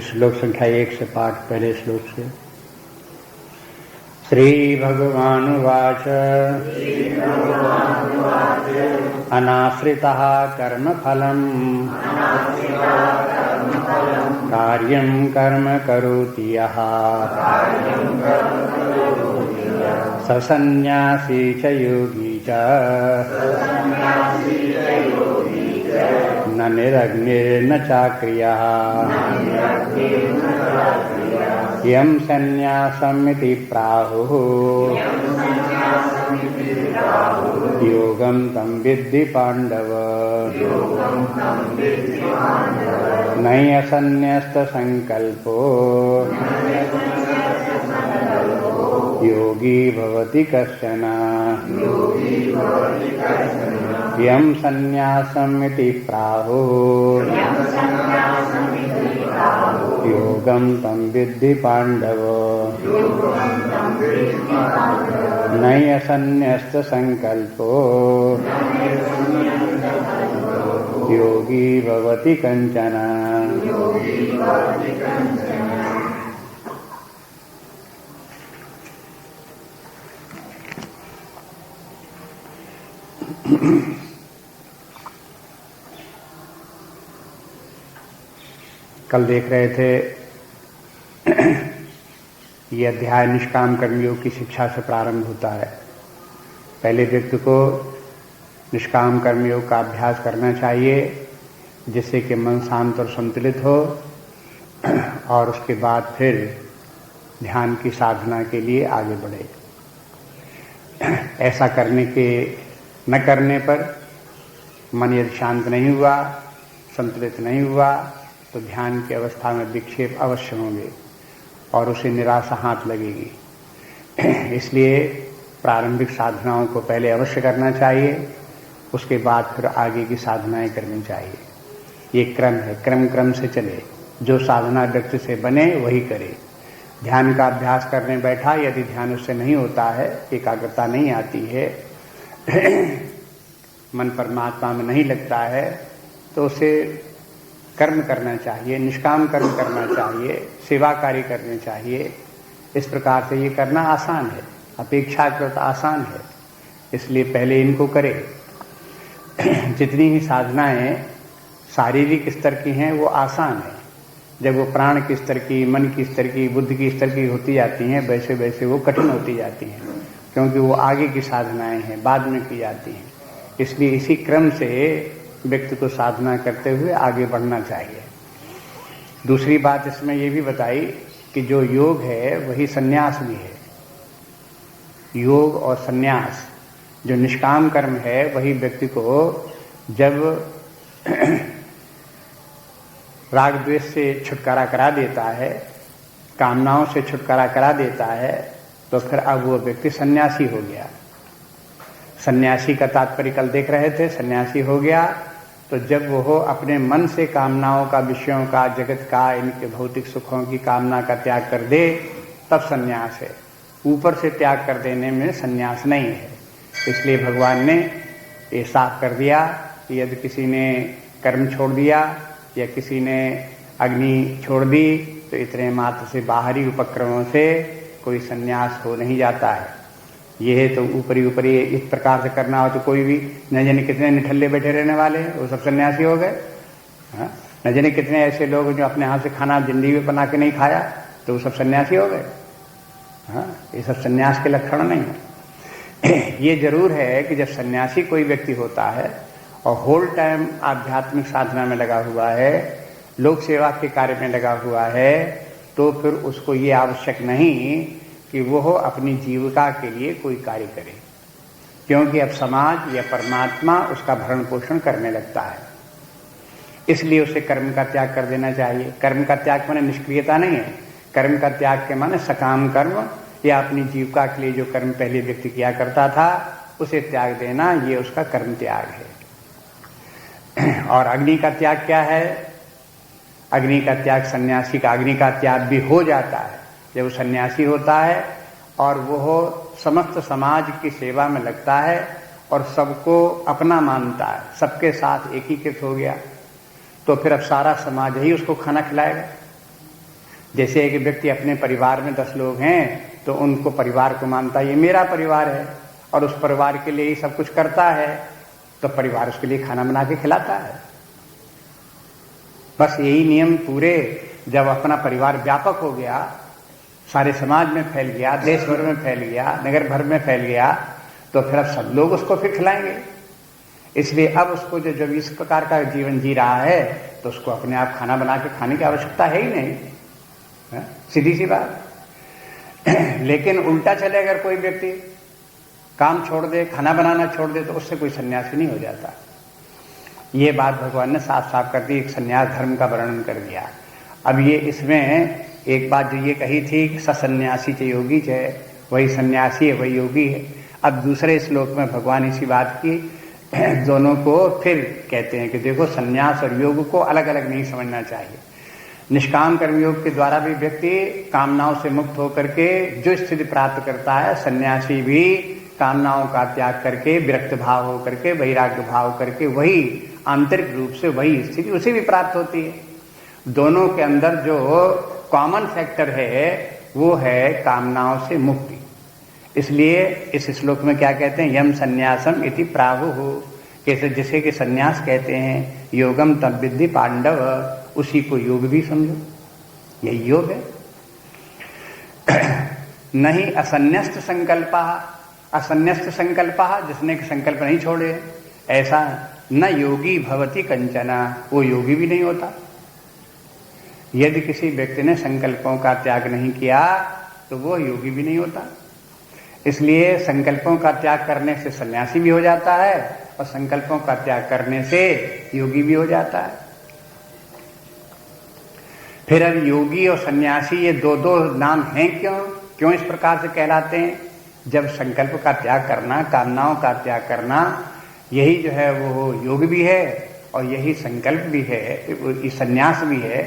श्लोक संख्या 1 से पाठ। पहले श्लोक से। श्री भगवानुवाच अनाश्रितः कर्मफलम् कार्यं कर्म करोति यः स सन्न्यासी च योगी च न निरग्निर्न चाक्रियः यं सन्न्यासमिति प्राहुः योगं तं विद्धि पाण्डव नैयसन्न्यस्तसंकल्पो योगी भवति कश्चन यं सन्न्यासमिति प्राहुः योगं तं विद्धि पाण्डव नैयसन्न्यस्तसंकल्पो योगी भवति कंचन। कल देख रहे थे ये अध्याय निष्काम कर्मयोग की शिक्षा से प्रारंभ होता है। पहले व्यक्ति को निष्काम कर्मयोग का अभ्यास करना चाहिए जिससे कि मन शांत और संतुलित हो, और उसके बाद फिर ध्यान की साधना के लिए आगे बढ़े। ऐसा न करने पर मन यदि शांत नहीं हुआ, संतुलित नहीं हुआ, तो ध्यान की अवस्था में विक्षेप अवश्य होंगे और उसे निराशा हाथ लगेगी। इसलिए प्रारंभिक साधनाओं को पहले अवश्य करना चाहिए, उसके बाद फिर आगे की साधनाएं करनी चाहिए। ये क्रम है, क्रम से चले। जो साधना व्यक्ति से बने वही करे। ध्यान का अभ्यास करने बैठा, यदि ध्यान उससे नहीं होता है, एकाग्रता नहीं आती है, मन परमात्मा में नहीं लगता है, तो उसे कर्म करना चाहिए, निष्काम कर्म करना चाहिए, सेवा कार्य करने चाहिए। इस प्रकार से ये करना आसान है, अपेक्षाकृत आसान है। इसलिए पहले इनको करें। जितनी ही साधनाएं शारीरिक स्तर की हैं वो आसान है। जब वो प्राण के स्तर की, मन की स्तर की, बुद्धि की स्तर की होती जाती हैं, वैसे वैसे वो कठिन होती जाती हैं, क्योंकि वो आगे की साधनाएं हैं, बाद में की जाती हैं। इसलिए इसी क्रम से व्यक्ति को साधना करते हुए आगे बढ़ना चाहिए। दूसरी बात इसमें ये भी बताई कि जो योग है वही संन्यास भी है। योग और संन्यास, जो निष्काम कर्म है, वही व्यक्ति को जब राग द्वेष से छुटकारा करा देता है, कामनाओं से छुटकारा करा देता है, तो फिर अब वो व्यक्ति सन्यासी हो गया। सन्यासी का तात्पर्य कल देख रहे थे। सन्यासी हो गया तो जब वो अपने मन से कामनाओं का, विषयों का, जगत का, इनके भौतिक सुखों की कामना का त्याग कर दे, तब सन्यास है। ऊपर से त्याग कर देने में सन्यास नहीं है। इसलिए भगवान ने ये साफ कर दिया कि यदि किसी ने कर्म छोड़ दिया या किसी ने अग्नि छोड़ दी, तो इतने मात्र से बाहरी उपक्रमों से कोई सन्यास हो नहीं जाता है। ये तो ऊपरी इस प्रकार से करना हो तो कोई भी, न जाने कितने निठल्ले बैठे रहने वाले हैं, वो सब सन्यासी हो गए। न जाने कितने ऐसे लोग जो अपने हाथ से खाना जिंदगी में बना के नहीं खाया, तो वो सब सन्यासी हो गए। ये सब सन्यास के लक्षण नहीं है। ये जरूर है कि जब सन्यासी कोई व्यक्ति होता है और होल टाइम आध्यात्मिक साधना में लगा हुआ है, लोक सेवा के कार्य में लगा हुआ है, तो फिर उसको ये आवश्यक नहीं कि वो अपनी जीविका के लिए कोई कार्य करे, क्योंकि अब समाज या परमात्मा उसका भरण पोषण करने लगता है। इसलिए उसे कर्म का त्याग कर देना चाहिए। कर्म का त्याग माने निष्क्रियता नहीं है। कर्म का त्याग के माने सकाम कर्म या अपनी जीविका के लिए जो कर्म पहले व्यक्ति किया करता था उसे त्याग देना, ये उसका कर्म त्याग है। और अग्नि का त्याग क्या है? अग्नि का त्याग सन्यासी का अग्नि का त्याग भी हो जाता है जब वो सन्यासी होता है और वो समस्त समाज की सेवा में लगता है और सबको अपना मानता है, सबके साथ एकीकृत हो गया। तो फिर अब सारा समाज ही उसको खाना खिलाएगा। जैसे एक व्यक्ति अपने परिवार में 10 लोग हैं तो उनको परिवार को मानता है ये मेरा परिवार है और उस परिवार के लिए ही सब कुछ करता है, तो परिवार उसके लिए खाना बना के खिलाता है। बस यही नियम पूरे जब अपना परिवार व्यापक हो गया, सारे समाज में फैल गया, देश भर में फैल गया, नगर भर में फैल गया, तो फिर अब सब लोग उसको फिर खिलाएंगे। इसलिए अब उसको जब इस प्रकार का जीवन जी रहा है तो उसको अपने आप खाना बना के खाने की आवश्यकता है ही नहीं, है? सीधी सी बात। लेकिन उल्टा चले अगर कोई व्यक्ति काम छोड़ दे, खाना बनाना छोड़ दे, तो उससे कोई सन्यासी नहीं हो जाता। ये बात भगवान ने साफ साफ कर दी, एक सन्यास धर्म का वर्णन कर दिया। अब ये इसमें एक बात जो ये कही थी कि सन्यासी च योगी च, वही सन्यासी है वही योगी है। अब दूसरे श्लोक में भगवान इसी बात की दोनों को फिर कहते हैं कि देखो सन्यास और योग को अलग अलग नहीं समझना चाहिए। निष्काम कर्मयोग के द्वारा भी व्यक्ति कामनाओं से मुक्त होकर के जो स्थिति प्राप्त करता है, सन्यासी भी कामनाओं का त्याग करके विरक्त भाव होकर के, वैराग्य भाव करके वही आंतरिक रूप से वही स्थिति उसे भी प्राप्त होती है। दोनों के अंदर जो कॉमन फैक्टर है वो है कामनाओं से मुक्ति। इसलिए इस श्लोक में क्या कहते हैं, यम संन्यासम इति प्राहुः, कैसे जिसे कि संन्यास कहते हैं, योगम तब विद्धि पांडव, उसी को योग भी समझो, यही योग है। नहीं असन्यस्त संकल्पा, असन्यस्त संकल्पा जिसने कि संकल्प नहीं छोड़े, ऐसा न योगी भवति कंचना, वो योगी भी नहीं होता। यदि किसी व्यक्ति ने संकल्पों का त्याग नहीं किया तो वो योगी भी नहीं होता। इसलिए संकल्पों का त्याग करने से सन्यासी भी हो जाता है और संकल्पों का त्याग करने से योगी भी हो जाता है। फिर अब योगी और सन्यासी ये दो दो नाम हैं क्यों इस प्रकार से कहलाते हैं? जब संकल्प का त्याग करना, कामनाओं का त्याग करना, यही जो है वो योग भी है और यही संकल्प भी है, सन्यास भी है।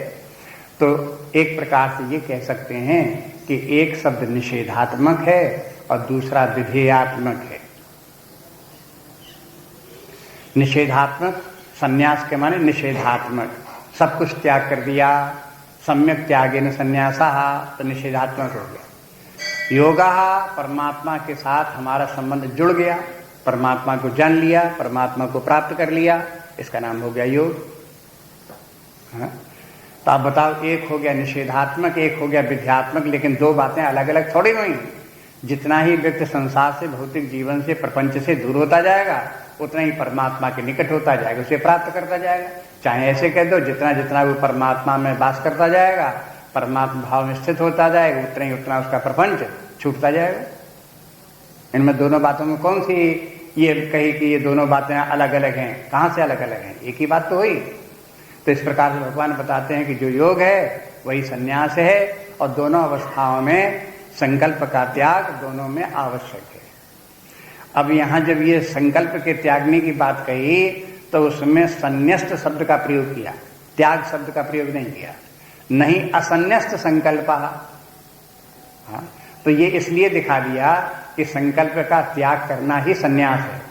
तो एक प्रकार से ये कह सकते हैं कि एक शब्द निषेधात्मक है और दूसरा विधेयात्मक है। निषेधात्मक सन्यास के माने निषेधात्मक, सब कुछ त्याग कर दिया, सम्यक त्यागेन सन्यासः, तो निषेधात्मक हो गया। योगा परमात्मा के साथ हमारा संबंध जुड़ गया, परमात्मा को जान लिया, परमात्मा को प्राप्त कर लिया, इसका नाम हो गया योग। हाँ? तो आप बताओ, एक हो गया निषेधात्मक, एक हो गया विध्यात्मक, लेकिन दो बातें अलग अलग थोड़ी हुई। जितना ही व्यक्ति संसार से, भौतिक जीवन से, प्रपंच से दूर होता जाएगा उतना ही परमात्मा के निकट होता जाएगा, उसे प्राप्त करता जाएगा। चाहे ऐसे कह दो, जितना जितना वो परमात्मा में वास करता जाएगा, परमात्मा भाव में स्थित होता जाएगा, उतना ही उतना उसका प्रपंच छूटता जाएगा। इनमें दोनों बातों में कौन सी ये कही कि ये दोनों बातें अलग अलग हैं? कहाँ से अलग अलग हैं? एक ही बात तो हुई। तो इस प्रकार से भगवान बताते हैं कि जो योग है वही सन्यास है और दोनों अवस्थाओं में संकल्प का त्याग दोनों में आवश्यक है। अब यहाँ जब ये संकल्प के त्यागने की बात कही तो उसमें संन्यस्त शब्द का प्रयोग किया, त्याग शब्द का प्रयोग नहीं किया। नहीं असन्यस्त संकल्प, हाँ, तो ये इसलिए दिखा दिया कि संकल्प का त्याग करना ही संन्यास है,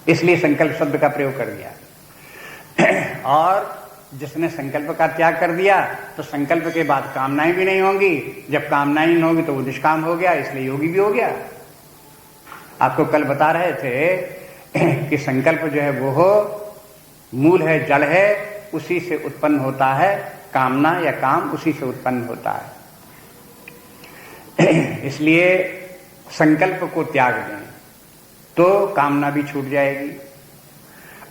इसलिए संकल्प शब्द का प्रयोग कर दिया। और जिसने संकल्प का त्याग कर दिया तो संकल्प के बाद कामनाएं भी नहीं होंगी, जब कामनाएं नहीं होंगी तो वो निष्काम हो गया, इसलिए योगी भी हो गया। आपको कल बता रहे थे कि संकल्प जो है वो मूल है, जड़ है, उसी से उत्पन्न होता है कामना या काम, उसी से उत्पन्न होता है। इसलिए संकल्प को त्याग दें तो कामना भी छूट जाएगी।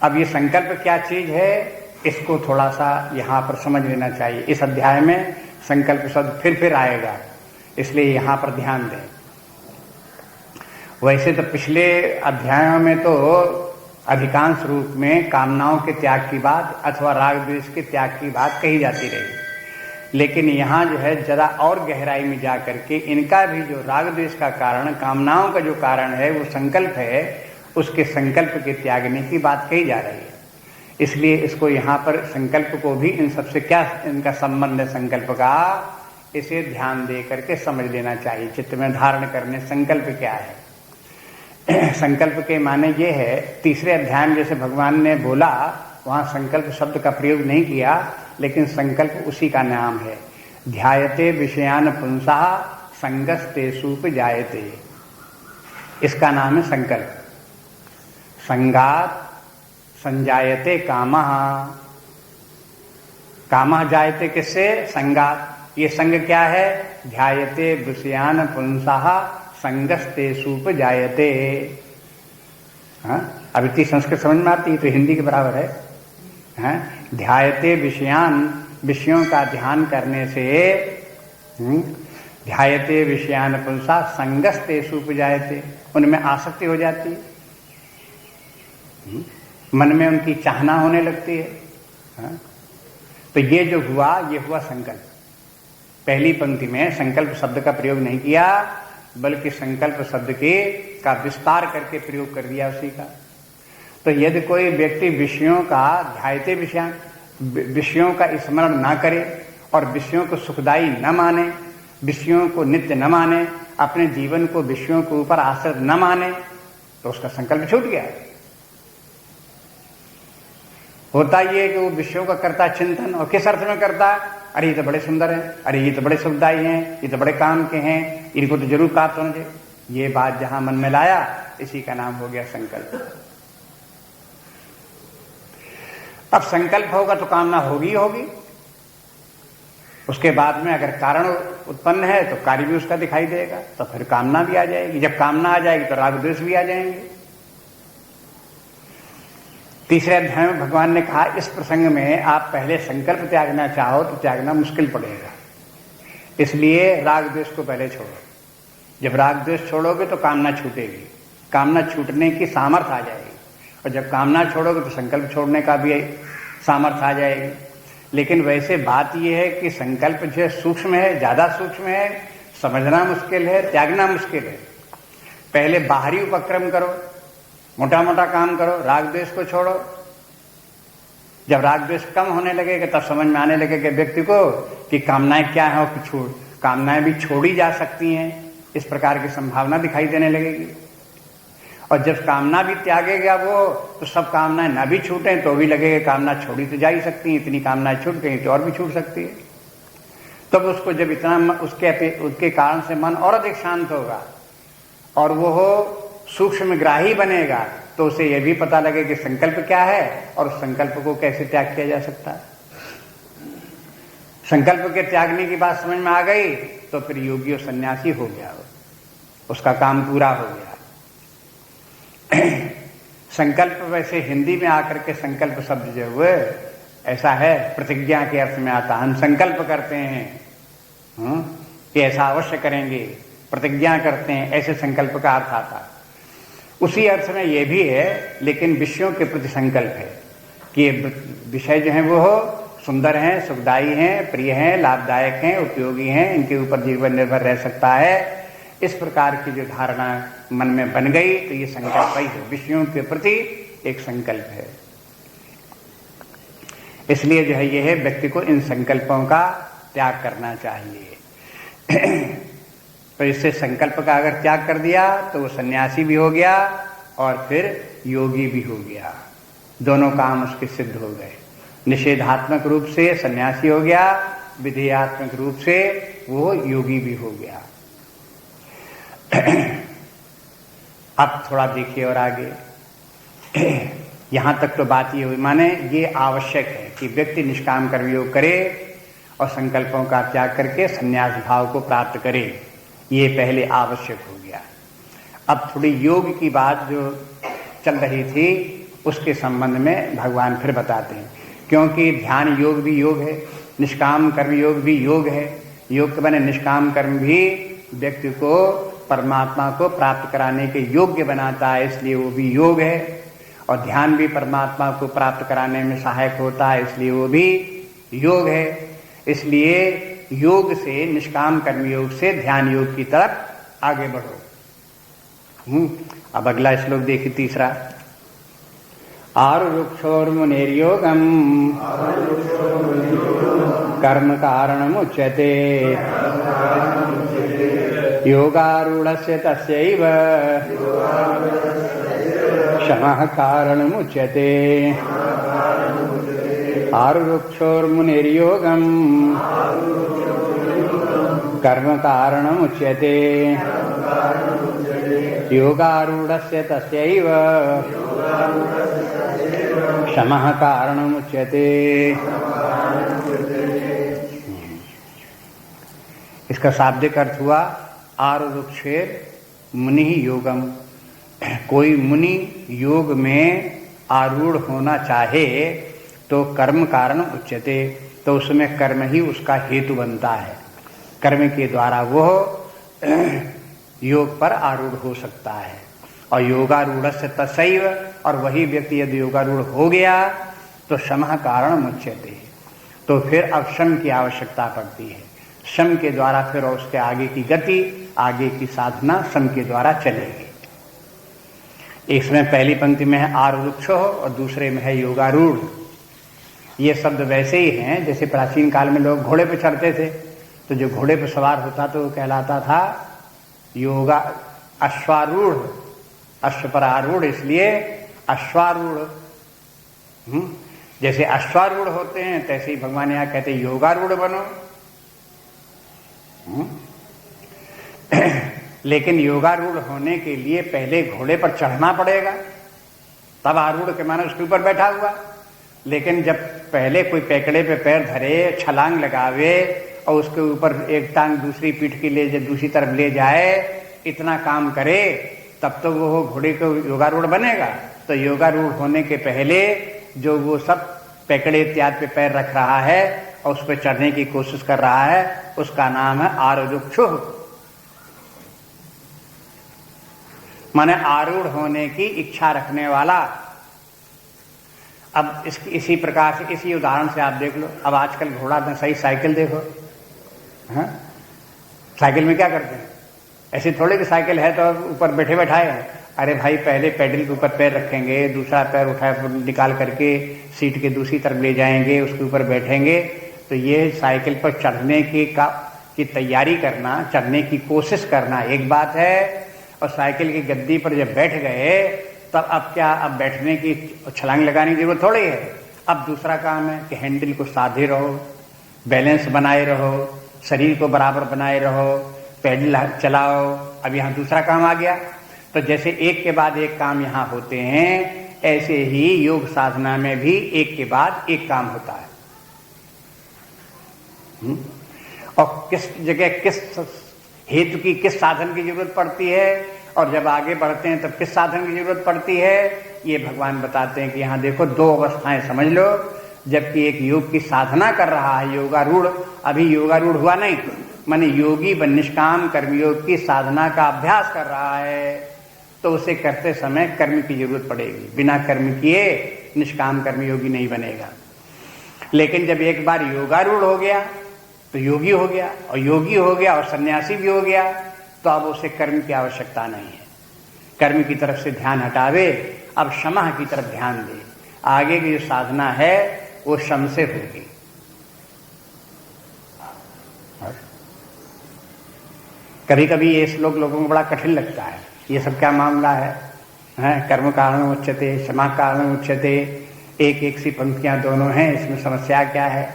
अब ये संकल्प क्या चीज है, इसको थोड़ा सा यहाँ पर समझ लेना चाहिए। इस अध्याय में संकल्प शब्द फिर आएगा, इसलिए यहाँ पर ध्यान दें। वैसे तो पिछले अध्यायों में तो अधिकांश रूप में कामनाओं के त्याग की बात अथवा राग द्वेष के त्याग की बात कही जाती रही, लेकिन यहाँ जो है जरा और गहराई में जा करके इनका भी जो राग द्वेष का कारण, कामनाओं का जो कारण है वो संकल्प है, उसके संकल्प के त्यागने की बात कही जा रही है। इसलिए इसको यहाँ पर संकल्प को भी इन सबसे क्या इनका संबंध है संकल्प का, इसे ध्यान दे करके समझ लेना चाहिए। चित्त में धारण करने संकल्प क्या है। संकल्प के माने ये है, तीसरे अध्याय में जैसे भगवान ने बोला वहां संकल्प शब्द का प्रयोग नहीं किया, लेकिन संकल्प उसी का नाम है। ध्यायते विषयान पुंसा संगस्तेषुप जायते, इसका नाम है संकल्प। संगात संजायते कामः, कामः जायते किससे? संगात। ये संग क्या है? ध्यायते विषयान पुंसः संगस्तेषुप जायते। अब इतनी संस्कृत समझ में आती है तो हिंदी के बराबर है। ध्यायते विषयान, विषयों का ध्यान करने से, ध्यायते विषयान पुंसः संगस्तेषुप जायते, उनमें आसक्ति हो जाती है, मन में उनकी चाहना होने लगती है। तो ये जो हुआ, ये हुआ संकल्प। पहली पंक्ति में संकल्प शब्द का प्रयोग नहीं किया, बल्कि संकल्प शब्द के का विस्तार करके प्रयोग कर दिया उसी का। तो यदि कोई व्यक्ति विषयों का ध्यायते विषयान, विषयों का स्मरण ना करे और विषयों को सुखदायी न माने, विषयों को नित्य न माने, अपने जीवन को विषयों के ऊपर आश्रित न माने, तो उसका संकल्प छूट गया। होता ये कि वो विषयों का करता चिंतन, और किस अर्थ में करता? अरे ये तो बड़े सुंदर हैं, अरे ये तो बड़े सुखदायी हैं, ये तो बड़े काम के हैं, इनको तो जरूर प्राप्त होना चाहिए। ये बात जहां मन में लाया, इसी का नाम हो गया संकल्प। अब संकल्प होगा तो कामना होगी होगी, उसके बाद में अगर कारण उत्पन्न है तो कार्य भी उसका दिखाई देगा, तो फिर कामना भी आ जाएगी। जब कामना आ जाएगी तो राग द्वेष भी आ जाएंगे। तीसरे अध्याय में भगवान ने कहा, इस प्रसंग में आप पहले संकल्प त्यागना चाहो तो त्यागना मुश्किल पड़ेगा, इसलिए राग द्वेष को पहले छोड़ो। जब राग द्वेष छोड़ोगे तो कामना छूटेगी, कामना छूटने की सामर्थ्य आ जाएगी, और जब कामना छोड़ोगे तो संकल्प छोड़ने का भी सामर्थ्य आ जाएगी। लेकिन वैसे बात यह है कि संकल्प जो सूक्ष्म है, ज्यादा सूक्ष्म है, समझना मुश्किल है, त्यागना मुश्किल है। पहले बाहरी उपक्रम करो, मोटा मोटा काम करो, राग द्वेष को छोड़ो। जब राग द्वेष कम होने लगेगा तब समझ में आने लगेगा व्यक्ति को कि कामनाएं क्या है, और कामनाएं भी छोड़ी जा सकती हैं, इस प्रकार की संभावना दिखाई देने लगेगी। और जब कामना भी त्यागेगा वो, तो सब कामनाएं ना भी छूटे तो भी लगेगा कामना छोड़ी तो जा ही सकती है, इतनी कामनाएं छूट गई तो और भी छूट सकती है। तब उसको जब इतना उसके कारण से मन और अधिक शांत होगा और वो सूक्ष्मग्राही बनेगा, तो उसे यह भी पता लगे कि संकल्प क्या है और उस संकल्प को कैसे त्याग किया जा सकता है। संकल्प के त्यागने की बात समझ में आ गई तो फिर योगी और सन्यासी हो गया, उसका काम पूरा हो गया। संकल्प वैसे हिंदी में आकर के संकल्प शब्द जो हुए ऐसा है, प्रतिज्ञा के अर्थ में आता। हम संकल्प करते हैं कि ऐसा अवश्य करेंगे, प्रतिज्ञा करते हैं, ऐसे संकल्प का अर्थ आता। उसी अर्थ में ये भी है, लेकिन विषयों के प्रति संकल्प है कि ये विषय जो है वो सुंदर हैं, सुखदायी हैं, प्रिय हैं, लाभदायक हैं, उपयोगी हैं, इनके ऊपर जीवन निर्भर रह सकता है। इस प्रकार की जो धारणा मन में बन गई तो ये संकल्प ही है, विषयों के प्रति एक संकल्प है। इसलिए जो है ये है, व्यक्ति को इन संकल्पों का त्याग करना चाहिए। तो इससे संकल्प का अगर त्याग कर दिया तो वो सन्यासी भी हो गया और फिर योगी भी हो गया, दोनों काम उसके सिद्ध हो गए। निषेधात्मक रूप से सन्यासी हो गया, विधेयात्मक रूप से वो योगी भी हो गया। अब थोड़ा देखिए और आगे, यहां तक तो बात ये हुई, माने ये आवश्यक है कि व्यक्ति निष्काम कर्मयोग करे और संकल्पों का त्याग करके संन्यास भाव को प्राप्त करे, ये पहले आवश्यक हो गया। अब थोड़ी योग की बात जो चल रही थी उसके संबंध में भगवान फिर बताते हैं, क्योंकि ध्यान योग भी योग है, निष्काम कर्म योग भी योग है। योग के बने निष्काम कर्म भी व्यक्ति को परमात्मा को प्राप्त कराने के योग्य बनाता है, इसलिए वो भी योग है। और ध्यान भी परमात्मा को प्राप्त कराने में सहायक होता है, इसलिए वो भी योग है। इसलिए योग से, निष्काम कर्म योग से ध्यान योग की तरफ आगे बढ़ो। अब अगला श्लोक देखिए, तीसरा। आरुरुक्षोर्मुनिर्योगम कर्म कारणमुच्यते योगारूढ़स्य तस्यैव शमः कारणमुच्यते आरुरुक्षोर्मुनिर्योगम् कर्म कारणमुच्यते योगारूढ़स्य तस्यैव शमः कारणमुच्यते। इसका शाब्दिक अर्थ हुआ आरुरुक्षेर मुनि योगम। कोई मुनि योग में आरूढ़ होना चाहे तो कर्म कारण उच्यते, तो उसमें कर्म ही उसका हेतु बनता है। कर्म के द्वारा वो योग पर आरूढ़ हो सकता है। और योगारूढ़ से तसैव, और वही व्यक्ति यदि योगारूढ़ हो गया तो शमः कारण मुच्यते, तो फिर अब शम की आवश्यकता पड़ती है। शम के द्वारा फिर उसके आगे की गति, आगे की साधना शम के द्वारा चलेगी। इसमें पहली पंक्ति में है आरुरुक्षो और दूसरे में है योगारूढ़। ये शब्द वैसे ही हैं जैसे प्राचीन काल में लोग घोड़े पर चढ़ते थे, तो जो घोड़े पर सवार होता तो वो कहलाता था योगा अश्वारूढ़। अश्व पर आरूढ़, इसलिए अश्वारूढ़। जैसे अश्वारूढ़ होते हैं तैसे ही भगवान यहाँ कहते योगारूढ़ बनो। लेकिन योगारूढ़ होने के लिए पहले घोड़े पर चढ़ना पड़ेगा, तब आरूढ़ के माने उसके ऊपर बैठा हुआ। लेकिन जब पहले कोई पैकड़े पे पैर धरे, छलांग लगावे और उसके ऊपर एक टांग दूसरी पीठ की दूसरी तरफ ले जाए, इतना काम करे, तब तो वो घोड़े को योगारूढ़ बनेगा। तो योगारूढ़ होने के पहले जो वो सब पैकड़े इत्यादि पे पैर रख रहा है और उस पर चढ़ने की कोशिश कर रहा है, उसका नाम है आरुरुक्षुः, माने आरूढ़ होने की इच्छा रखने वाला। अब इसी प्रकार से, इसी उदाहरण से आप देख लो। अब आजकल घोड़ा में सही साइकिल देखो, हाँ? साइकिल में क्या करते हैं? ऐसी थोड़ी कि साइकिल है तो ऊपर बैठे बैठाए हैं। अरे भाई, पहले पेडल के ऊपर पैर रखेंगे, दूसरा पैर उठाए निकाल करके सीट के दूसरी तरफ ले जाएंगे, उसके ऊपर बैठेंगे। तो ये साइकिल पर चढ़ने की तैयारी करना, चढ़ने की कोशिश करना एक बात है, और साइकिल की गद्दी पर जब बैठ गए तब अब क्या, अब बैठने की छलांग लगाने की जरूरत थोड़ी है। अब दूसरा काम है कि हैंडल को साधे रहो, बैलेंस बनाए रहो, शरीर को बराबर बनाए रहो, पैडल चलाओ। अब यहाँ दूसरा काम आ गया। तो जैसे एक के बाद एक काम यहाँ होते हैं, ऐसे ही योग साधना में भी एक के बाद एक काम होता है। और किस जगह किस हेतु की, किस साधन की जरूरत पड़ती है, और जब आगे बढ़ते हैं तब किस साधन की जरूरत पड़ती है, ये भगवान बताते हैं कि यहाँ देखो दो अवस्थाएं समझ लो। जबकि एक योग की साधना कर रहा है योगारूढ़, अभी योगारूढ़ हुआ नहीं, माने योगी व निष्काम कर्मयोग की साधना का अभ्यास कर रहा है, तो उसे करते समय कर्म की जरूरत पड़ेगी। बिना कर्म किए निष्काम कर्मयोगी नहीं बनेगा। लेकिन जब एक बार योगारूढ़ हो गया तो योगी हो गया, और योगी हो गया और सन्यासी भी हो गया, तो अब उसे कर्म की आवश्यकता नहीं है। कर्म की तरफ से ध्यान हटावे, अब शमः की तरफ ध्यान दे। आगे की जो साधना है वो शम से होगी। कभी कभी ये श्लोक लोगों को बड़ा कठिन लगता है, ये सब क्या मामला है, कर्म कारण उच्यते, क्षमा कारण उच्यते, एक एक सी पंक्तियां दोनों हैं, इसमें समस्या क्या है?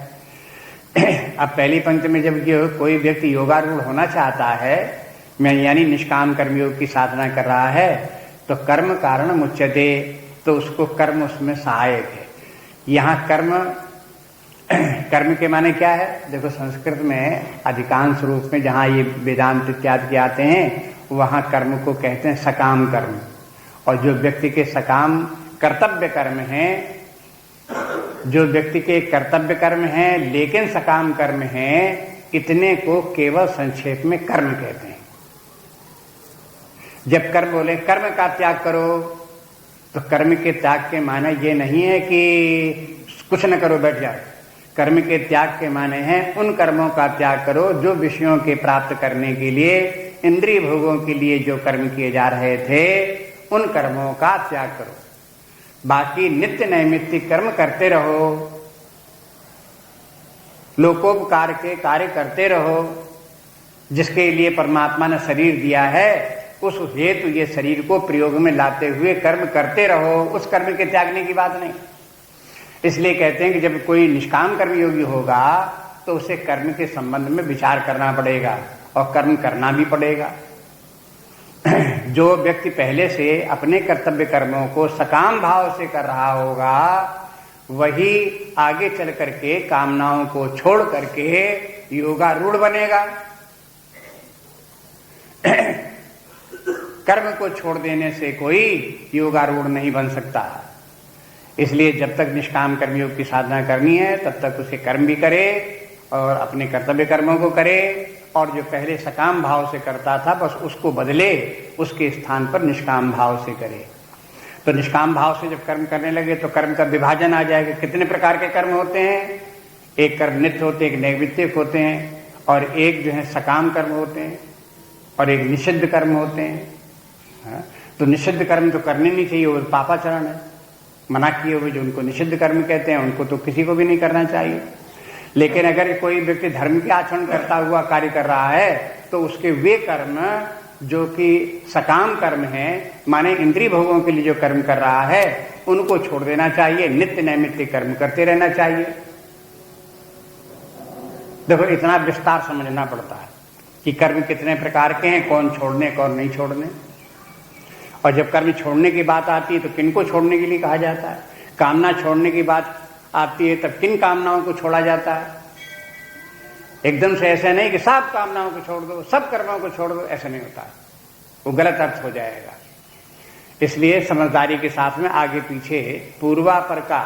अब पहली पंक्ति में जब कोई व्यक्ति योगारूढ़ होना चाहता है, मैं यानी निष्काम कर्मयोग की साधना कर रहा है, तो कर्म कारण उच्यते, तो उसको कर्म उसमें सहायक है। यहाँ कर्म के माने क्या है? देखो संस्कृत में अधिकांश रूप में जहाँ ये वेदांत इत्यादि के आते हैं, वहाँ कर्म को कहते हैं सकाम कर्म। और जो व्यक्ति के सकाम कर्तव्य कर्म हैं, जो व्यक्ति के कर्तव्य कर्म हैं लेकिन सकाम कर्म हैं, इतने को केवल संक्षेप में कर्म कहते हैं। जब कर्म बोले कर्म का त्याग करो, तो कर्म के त्याग के माने ये नहीं है कि कुछ न करो बैठ जाओ। कर्म के त्याग के माने हैं उन कर्मों का त्याग करो जो विषयों के प्राप्त करने के लिए, इंद्रिय भोगों के लिए जो कर्म किए जा रहे थे, उन कर्मों का त्याग करो। बाकी नित्य नैमित्तिक कर्म करते रहो, लोकोपकार के कार्य करते रहो, जिसके लिए परमात्मा ने शरीर दिया है उस हेतु ये शरीर को प्रयोग में लाते हुए कर्म करते रहो, उस कर्म के त्यागने की बात नहीं। इसलिए कहते हैं कि जब कोई निष्काम कर्मयोगी होगा तो उसे कर्म के संबंध में विचार करना पड़ेगा और कर्म करना भी पड़ेगा। जो व्यक्ति पहले से अपने कर्तव्य कर्मों को सकाम भाव से कर रहा होगा वही आगे चल करके कामनाओं को छोड़ करके योगारूढ़ बनेगा। कर्म को छोड़ देने से कोई योगारूढ़ नहीं बन सकता। इसलिए जब तक निष्काम कर्मयोग की साधना करनी है तब तक उसे कर्म भी करे और अपने कर्तव्य कर्मों को करे, और जो पहले सकाम भाव से करता था बस उसको बदले, उसके स्थान पर निष्काम भाव से करे। तो निष्काम भाव से जब कर्म करने लगे तो कर्म का विभाजन आ जाएगा। कितने प्रकार के कर्म होते हैं? एक कर्म नित्य होते हैं, एक नैमित्तिक होते हैं, और एक जो है सकाम कर्म होते हैं, और एक निषिद्ध कर्म होते हैं। तो निषिद्ध कर्म तो करने नहीं चाहिए, वो पापाचरण है, मना किए हुए जो उनको निषिद्ध कर्म कहते हैं उनको तो किसी को भी नहीं करना चाहिए। लेकिन अगर कोई व्यक्ति धर्म के आचरण करता हुआ कार्य कर रहा है तो उसके वे कर्म जो कि सकाम कर्म है, माने इंद्रिय भोगों के लिए जो कर्म कर रहा है, उनको छोड़ देना चाहिए, नित्य नैमित्तिक कर्म करते रहना चाहिए। देखो इतना विस्तार समझना पड़ता है कि कर्म कितने प्रकार के हैं, कौन छोड़ने कौन नहीं छोड़ने। और जब कर्म छोड़ने की बात आती है तो किनको छोड़ने के लिए कहा जाता है? कामना छोड़ने की बात आती है तब किन कामनाओं को छोड़ा जाता है? एकदम से ऐसा नहीं कि सब कामनाओं को छोड़ दो, सब कर्मों को छोड़ दो, ऐसा नहीं होता है, वो गलत अर्थ हो जाएगा। इसलिए समझदारी के साथ में आगे पीछे पूर्वापर का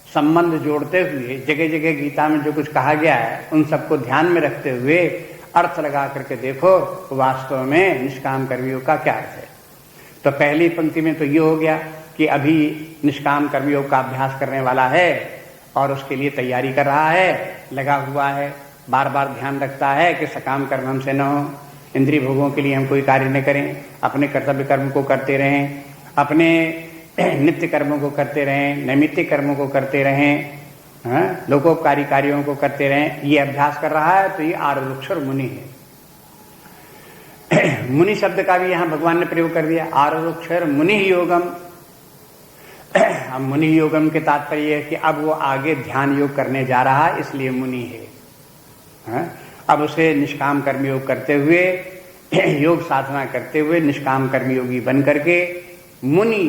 संबंध जोड़ते हुए जगह जगह गीता में जो कुछ कहा गया है उन सबको ध्यान में रखते हुए अर्थ लगा करके देखो वास्तव में निष्काम कर्मयोग का क्या अर्थ है। तो पहली पंक्ति में तो ये हो गया कि अभी निष्काम कर्मयोग का अभ्यास करने वाला है और उसके लिए तैयारी कर रहा है, लगा हुआ है, बार बार ध्यान रखता है कि सकाम कर्म हमसे न हो, इंद्रिय भोगों के लिए हम कोई कार्य न करें, अपने कर्तव्य कर्म को करते रहें, अपने नित्य कर्मों को करते रहें, नैमित्तिक कर्मों को करते रहें, लोकोपकारी कार्यों को करते रहें। ये अभ्यास कर रहा है तो ये आरुरुक्षर मुनि है। मुनि शब्द का भी यहां भगवान ने प्रयोग कर दिया, आरुरुक्षर मुनि योगम। अब मुनि योगम के तात्पर्य है कि अब वो आगे ध्यान योग करने जा रहा है इसलिए मुनि है। अब उसे निष्काम कर्मयोग करते हुए, योग साधना करते हुए निष्काम कर्मयोगी बन करके मुनि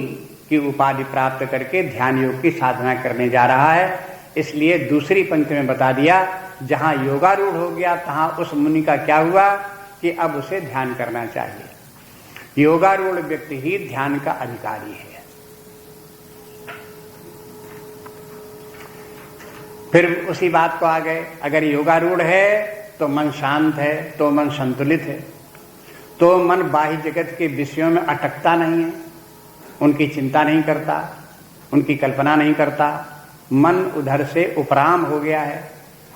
की उपाधि प्राप्त करके ध्यान योग की साधना करने जा रहा है। इसलिए दूसरी पंक्ति में बता दिया जहां योगारूढ़ हो गया तहां उस मुनि का क्या हुआ कि अब उसे ध्यान करना चाहिए। योगारूढ़ व्यक्ति ही ध्यान का अधिकारी है। फिर उसी बात को आ गए, अगर योगारूढ़ है तो मन शांत है, तो मन संतुलित है, तो मन बाह्य जगत के विषयों में अटकता नहीं है, उनकी चिंता नहीं करता, उनकी कल्पना नहीं करता, मन उधर से उपराम हो गया है।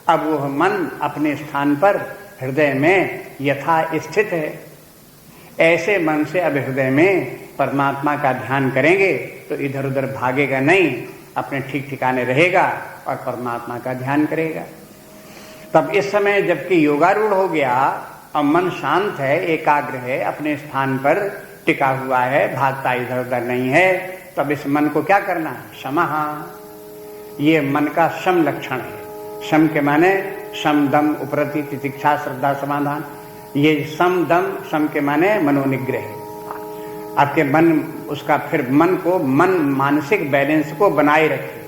अब वह मन अपने स्थान पर हृदय में यथा स्थित है। ऐसे मन से अब हृदय में परमात्मा का ध्यान करेंगे तो इधर उधर भागेगा नहीं, अपने ठीक ठिकाने रहेगा और परमात्मा का ध्यान करेगा। तब इस समय जबकि योगारूढ़ हो गया और मन शांत है, एकाग्र है, अपने स्थान पर टिका हुआ है, भागता इधर उधर नहीं है, तब इस मन को क्या करना है? शमहा। ये मन का शम लक्षण है। शम के माने शम दम उपरति तितिक्षा श्रद्धा समाधान। ये सम दम, शम के माने मनोनिग्रह है। आपके मन, उसका फिर मन को, मन मानसिक बैलेंस को बनाए रखे।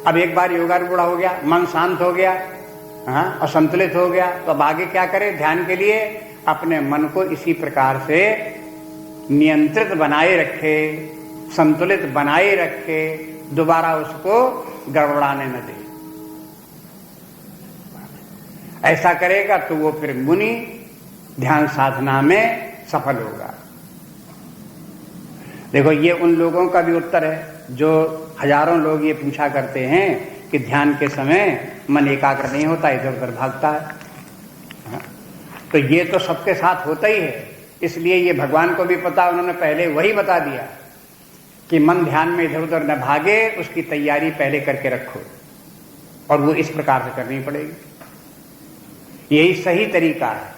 अब एक बार योगारूढ़ हो गया, मन शांत हो गया, और संतुलित हो गया, तो अब आगे क्या करे? ध्यान के लिए अपने मन को इसी प्रकार से नियंत्रित बनाए रखे, संतुलित बनाए रखे, दोबारा उसको गड़बड़ाने न दे। ऐसा करेगा तो वो फिर मुनि ध्यान साधना में सफल होगा। देखो ये उन लोगों का भी उत्तर है जो हजारों लोग ये पूछा करते हैं कि ध्यान के समय मन एकाग्र नहीं होता, इधर उधर भागता है। तो ये तो सबके साथ होता ही है, इसलिए ये भगवान को भी पता, उन्होंने पहले वही बता दिया कि मन ध्यान में इधर उधर न भागे, उसकी तैयारी पहले करके रखो, और वो इस प्रकार से करनी पड़ेगी। यही सही तरीका है।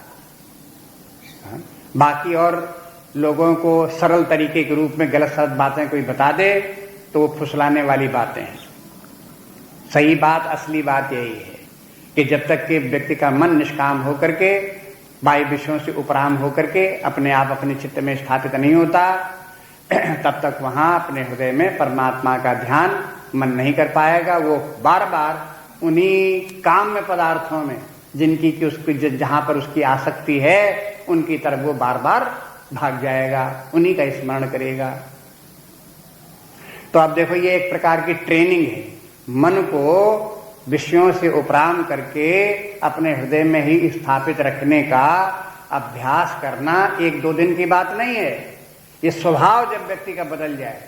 बाकी और लोगों को सरल तरीके के रूप में गलत सलत बातें कोई बता दे तो वो फुसलाने वाली बातें हैं। सही बात, असली बात यही है कि जब तक कि व्यक्ति का मन निष्काम होकर के बाह्य विषयों से उपराम होकर के अपने आप अपने चित्त में स्थापित नहीं होता, तब तक वहां अपने हृदय में परमात्मा का ध्यान मन नहीं कर पाएगा। वो बार बार उन्हीं काम्य पदार्थों में जिनकी कि उसकी जहां पर उसकी आसक्ति है उनकी तरफ वो बार बार भाग जाएगा, उन्हीं का स्मरण करेगा। तो अब देखो ये एक प्रकार की ट्रेनिंग है, मन को विषयों से उपराम करके अपने हृदय में ही स्थापित रखने का अभ्यास करना एक दो दिन की बात नहीं है। ये स्वभाव जब व्यक्ति का बदल जाए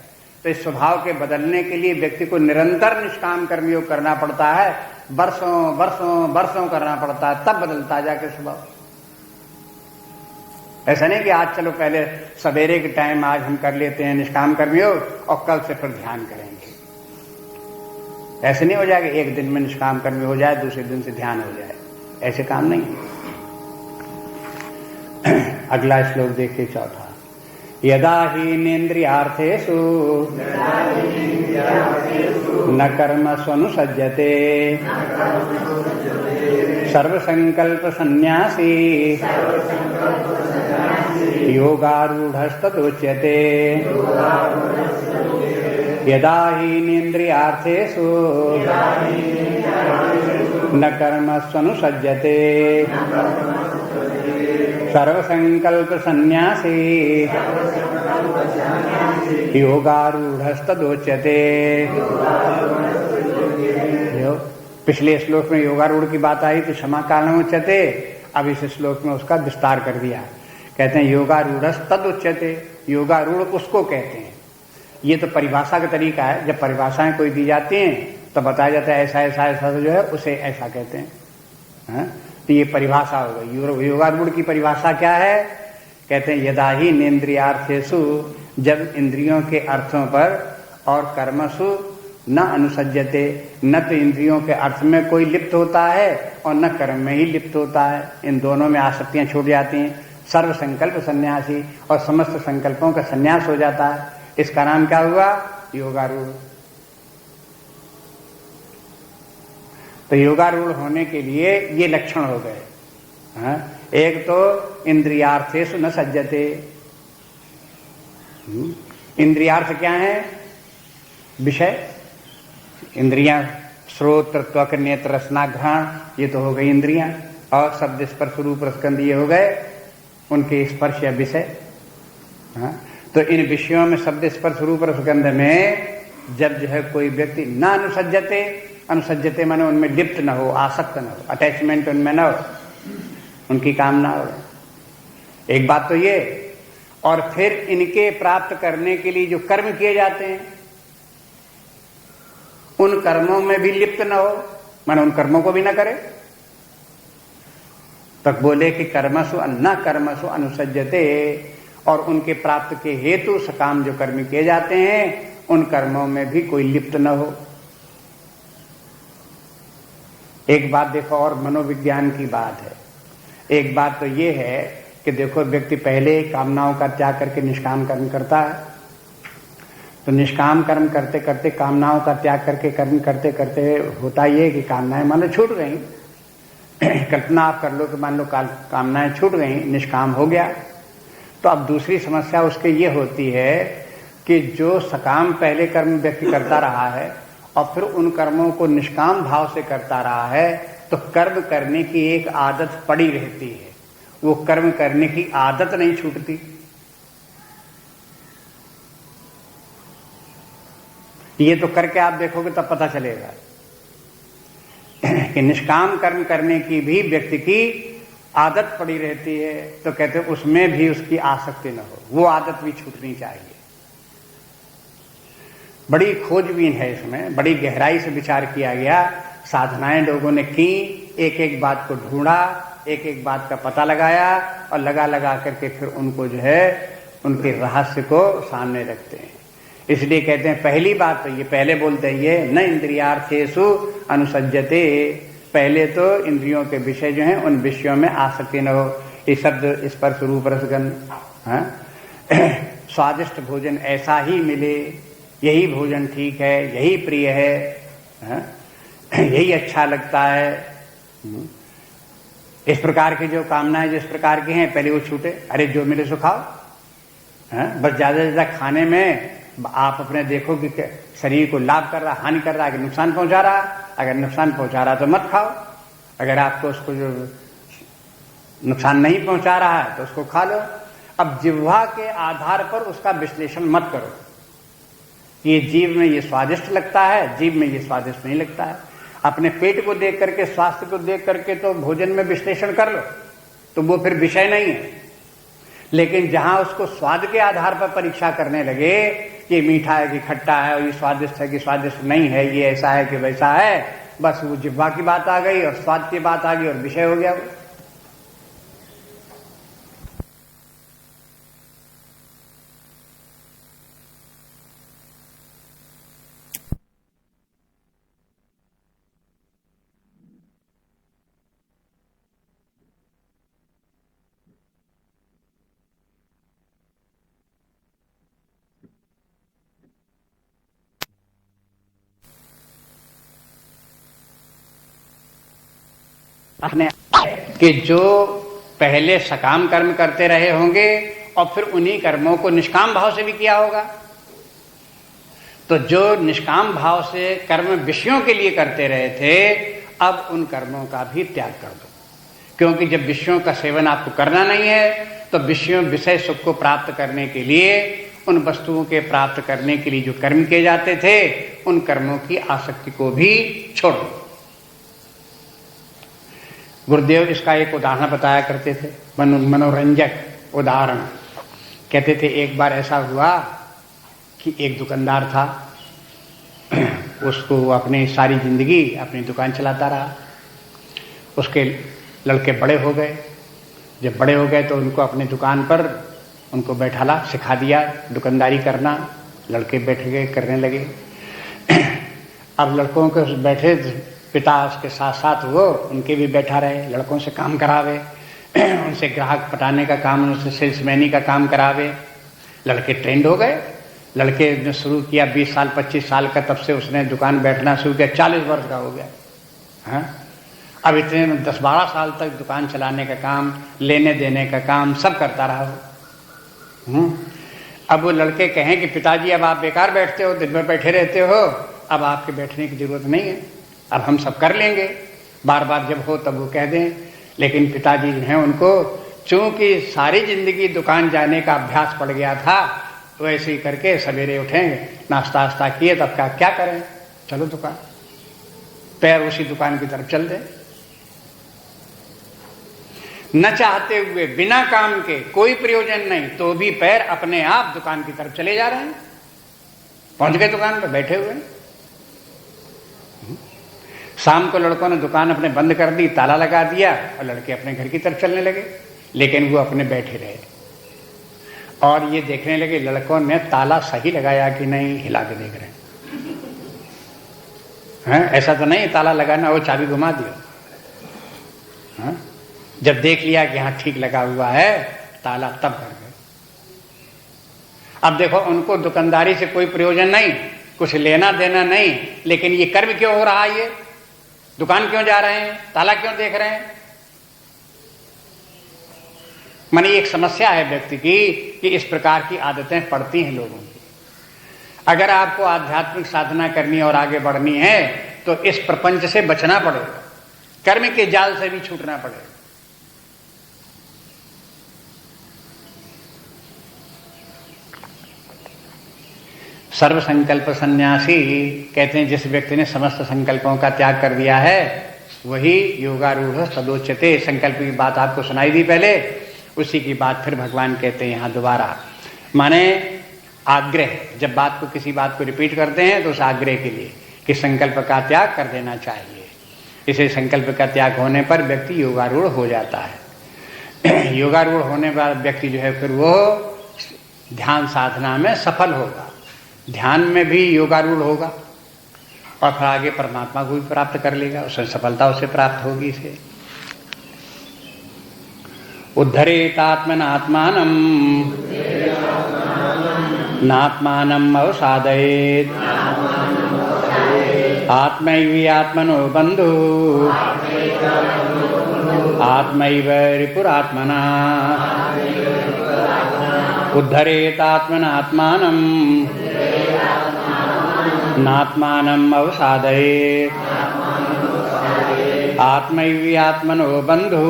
तो इस स्वभाव के बदलने के लिए व्यक्ति को निरंतर निष्काम कर्मयोग करना पड़ता है, वर्षों वर्षों वर्षों करना पड़ता है, तब बदलता जाके स्वभाव। ऐसा नहीं कि आज चलो पहले सवेरे के टाइम आज हम कर लेते हैं निष्काम कर्मयोग और कल से फिर ध्यान करेंगे, ऐसे नहीं हो जाएगा। एक दिन में निष्काम कर्म हो जाए, दूसरे दिन से ध्यान हो जाए, ऐसे काम नहीं। अगला श्लोक देखिए, चौथा। यदा हीनेन्द्रियार्थेषु न कर्मसु अनुसज्जते सर्वसंकल्प सन्यासी योगारूढ़स्तदुच्यते। यदा हीनेन्द्रियार्थेषु न कर्मसु अनुसज्जते सर्वसंकल्प सन्यासी योगारूढ़स्तदुच्यते। पिछले श्लोक में योगारूढ़ की बात आई थी, क्षमा कारणम उच्यते, अब इस श्लोक में उसका विस्तार कर दिया। कहते हैं योगारूढ़स्तदुच्यते, योगारूढ़ उसको कहते हैं। ये तो परिभाषा का तरीका है, जब परिभाषाएं कोई दी जाती हैं तो बताया जाता है ऐसा ऐसा ऐसा जो है उसे ऐसा कहते हैं, हाँ? तो ये परिभाषा हो गई। योगारूढ़ की परिभाषा क्या है? कहते हैं यदा ही नेन्द्रियार्थेषु, जब इंद्रियों के अर्थों पर और कर्मसु न अनुसज्जते, न तो इंद्रियों के अर्थ में कोई लिप्त होता है और न कर्म में ही लिप्त होता है, इन दोनों में आसक्तियां छूट जाती हैं। सर्व संकल्प सन्यासी, और समस्त संकल्पों का सन्यास हो जाता है। इसका नाम क्या हुआ? योगारूढ़। तो योगारूढ़ होने के लिए ये लक्षण हो गए, हाँ? एक तो इंद्रियार्थेषु न सज्जते। इंद्रियार्थ क्या है? विषय, इंद्रियां, श्रोत्र, त्वक, नेत्र, रसना, घ्राण, ये तो हो गई इंद्रियां। और शब्द, स्पर्श, रूप, रसगंध, ये हो गए उनके स्पर्श या विषय, हाँ? तो इन विषयों में शब्द, स्पर्श, रूप, रसगंध में जब जो है कोई व्यक्ति न अनुसज्जते, अनुसज्जते माने उनमें लिप्त न हो, आसक्त न हो, अटैचमेंट उनमें न हो, उनकी कामना हो। एक बात तो ये, और फिर इनके प्राप्त करने के लिए जो कर्म किए जाते हैं उन कर्मों में भी लिप्त न हो, माने उन कर्मों को भी न करे। तक बोले कि कर्मसु न कर्मसु अनुसज्जते, और उनके प्राप्त के हेतु सकाम जो कर्म किए जाते हैं उन कर्मों में भी कोई लिप्त न हो। एक बात देखो, और मनोविज्ञान की बात है। एक बात तो ये है कि देखो व्यक्ति पहले कामनाओं का त्याग करके निष्काम कर्म करता है, तो निष्काम कर्म करते करते कामनाओं का त्याग करके कर्म करते करते होता ये कि कामनाएं मान लो छूट गई। कल्पना आप कर लो कि मान लो कामनाएं छूट गई, निष्काम हो गया। तो अब दूसरी समस्या उसके ये होती है कि जो सकाम पहले कर्म व्यक्ति करता रहा है और फिर उन कर्मों को निष्काम भाव से करता रहा है, तो कर्म करने की एक आदत पड़ी रहती है, वो कर्म करने की आदत नहीं छूटती। ये तो करके आप देखोगे तब पता चलेगा कि निष्काम कर्म करने की भी व्यक्ति की आदत पड़ी रहती है। तो कहते हैं उसमें भी उसकी आसक्ति न हो, वो आदत भी छूटनी चाहिए। बड़ी खोजबीन है इसमें, बड़ी गहराई से विचार किया गया, साधनाएं लोगों ने की, एक एक बात को ढूंढा, एक एक बात का पता लगाया और लगा करके फिर उनको जो है उनके रहस्य को सामने रखते हैं। इसलिए कहते हैं पहली बात तो ये पहले बोलते हैं ये न इंद्रियार्थेषु अनुसज्जते, पहले तो इंद्रियों के विषय जो हैं उन विषयों में आसक्ति न हो। ये शब्द स्पर्श रूप रसगंध, स्वादिष्ट भोजन ऐसा ही मिले, यही भोजन ठीक है, यही प्रिय है, यही अच्छा लगता है। इस प्रकार की जो कामनाएं जिस प्रकार की हैं, पहले वो छूटे। अरे जो मिले सो खाओ, बस ज्यादा से ज्यादा खाने में आप अपने देखो कि शरीर को लाभ कर रहा, हानि कर रहा है कि नुकसान पहुंचा रहा। अगर नुकसान पहुंचा रहा तो मत खाओ, अगर आपको उसको जो नुकसान नहीं पहुंचा रहा है तो उसको खा लो। अब जिह्वा के आधार पर उसका विश्लेषण मत करो, ये जीव में ये स्वादिष्ट लगता है, जीव में ये स्वादिष्ट नहीं लगता है। अपने पेट को देख करके, स्वास्थ्य को देख करके तो भोजन में विश्लेषण कर लो, तो वो फिर विषय नहीं है। लेकिन जहां उसको स्वाद के आधार पर परीक्षा करने लगे, ये मीठा है कि खट्टा है, और ये स्वादिष्ट है कि स्वादिष्ट नहीं है, ये ऐसा है कि वैसा है, बस वो जिह्वा की बात आ गई और स्वाद की बात आ गई और विषय हो गया वो। अपने कि जो पहले सकाम कर्म करते रहे होंगे और फिर उन्हीं कर्मों को निष्काम भाव से भी किया होगा, तो जो निष्काम भाव से कर्म विषयों के लिए करते रहे थे, अब उन कर्मों का भी त्याग कर दो। क्योंकि जब विषयों का सेवन आपको करना नहीं है, तो विषय सुख को प्राप्त करने के लिए, उन वस्तुओं के प्राप्त करने के लिए जो कर्म किए जाते थे, उन कर्मों की आसक्ति को भी छोड़ दो। गुरुदेव इसका एक उदाहरण बताया करते थे, मनोरंजक उदाहरण। कहते थे एक बार ऐसा हुआ कि एक दुकानदार था, उसको अपनी सारी जिंदगी अपनी दुकान चलाता रहा। उसके लड़के बड़े हो गए, जब बड़े हो गए तो उनको अपनी दुकान पर उनको बैठाला, सिखा दिया दुकानदारी करना। लड़के बैठ गए, करने लगे। अब लड़कों के बैठे पिता उसके साथ साथ वो उनके भी बैठा रहे, लड़कों से काम करावे, उनसे ग्राहक पटाने का काम, उनसे सेल्समैनी का काम करावे। लड़के ट्रेंड हो गए। लड़के ने शुरू किया 20 साल 25 साल का, तब से उसने दुकान बैठना शुरू किया, 40 वर्ष का हो गया। हाँ, अब इतने 10-12 साल तक दुकान चलाने का काम, लेने देने का काम सब करता रहा वो। अब वो लड़के कहें कि पिताजी अब आप बेकार बैठते हो, दिन भर बैठे रहते हो, अब आपके बैठने की जरूरत नहीं है, अब हम सब कर लेंगे। बार बार जब हो तब वो कह दें। लेकिन पिताजी जो हैं उनको चूंकि सारी जिंदगी दुकान जाने का अभ्यास पड़ गया था, तो ऐसे ही करके सवेरे उठेंगे, नाश्ता वास्ता किए, तब क्या करें, चलो दुकान, पैर उसी दुकान की तरफ चल दें। न चाहते हुए, बिना काम के, कोई प्रयोजन नहीं, तो भी पैर अपने आप दुकान की तरफ चले जा रहे हैं। पहुंच गए दुकान पर, बैठे हुए। शाम को लड़कों ने दुकान अपने बंद कर दी, ताला लगा दिया और लड़के अपने घर की तरफ चलने लगे। लेकिन वो अपने बैठे रहे और ये देखने लगे लड़कों ने ताला सही लगाया कि नहीं, हिला के देख रहे हैं। ऐसा तो नहीं ताला लगाना, वो चाबी घुमा दिया। जब देख लिया कि हाँ ठीक लगा हुआ है ताला, तब कर गए। अब देखो, उनको दुकानदारी से कोई प्रयोजन नहीं, कुछ लेना देना नहीं, लेकिन ये कर्म क्यों हो रहा है, ये दुकान क्यों जा रहे हैं, ताला क्यों देख रहे हैं। माने एक समस्या है व्यक्ति की कि इस प्रकार की आदतें पड़ती हैं लोगों की। अगर आपको आध्यात्मिक साधना करनी और आगे बढ़नी है तो इस प्रपंच से बचना पड़ेगा, कर्म के जाल से भी छूटना पड़ेगा। सर्व संकल्प सन्यासी कहते हैं जिस व्यक्ति ने समस्त संकल्पों का त्याग कर दिया है वही योगारूढ़ सदोच्यते। संकल्प की बात आपको सुनाई दी पहले, उसी की बात फिर भगवान कहते हैं यहाँ दोबारा। माने आग्रह, जब बात को किसी बात को रिपीट करते हैं तो उस आग्रह के लिए कि संकल्प का त्याग कर देना चाहिए। इसे संकल्प का त्याग होने पर व्यक्ति योगारूढ़ हो जाता है। योगारूढ़ होने पर व्यक्ति जो है फिर वो ध्यान साधना में सफल होगा, ध्यान में भी योगारूढ़ होगा और फिर आगे परमात्मा को भी प्राप्त कर लेगा, उसमें सफलता उसे प्राप्त होगी। इसे उद्धरेतात्मनात्मानं नात्मानम् अवसादयेत् आत्मैवात्मनो बन्धु आत्मैव रिपुरात्मना उद्धरेतात्मनात्मानं नात्मानम् अवसादयेत् आत्मैवात्मनो बन्धु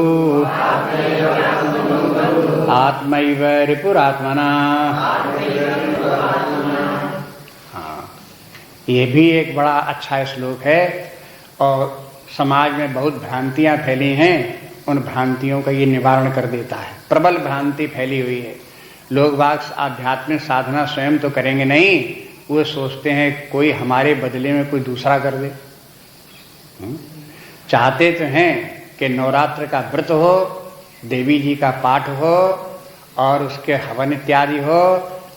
आत्मैव रिपुरात्मना। ये भी एक बड़ा अच्छा श्लोक है और समाज में बहुत भ्रांतियां फैली हैं, उन भ्रांतियों का ये निवारण कर देता है। प्रबल भ्रांति फैली हुई है, लोग बाग आध्यात्मिक साधना स्वयं तो करेंगे नहीं, वो सोचते हैं कोई हमारे बदले में कोई दूसरा कर दे। चाहते तो हैं कि नवरात्र का व्रत हो, देवी जी का पाठ हो और उसके हवन इत्यादि हो,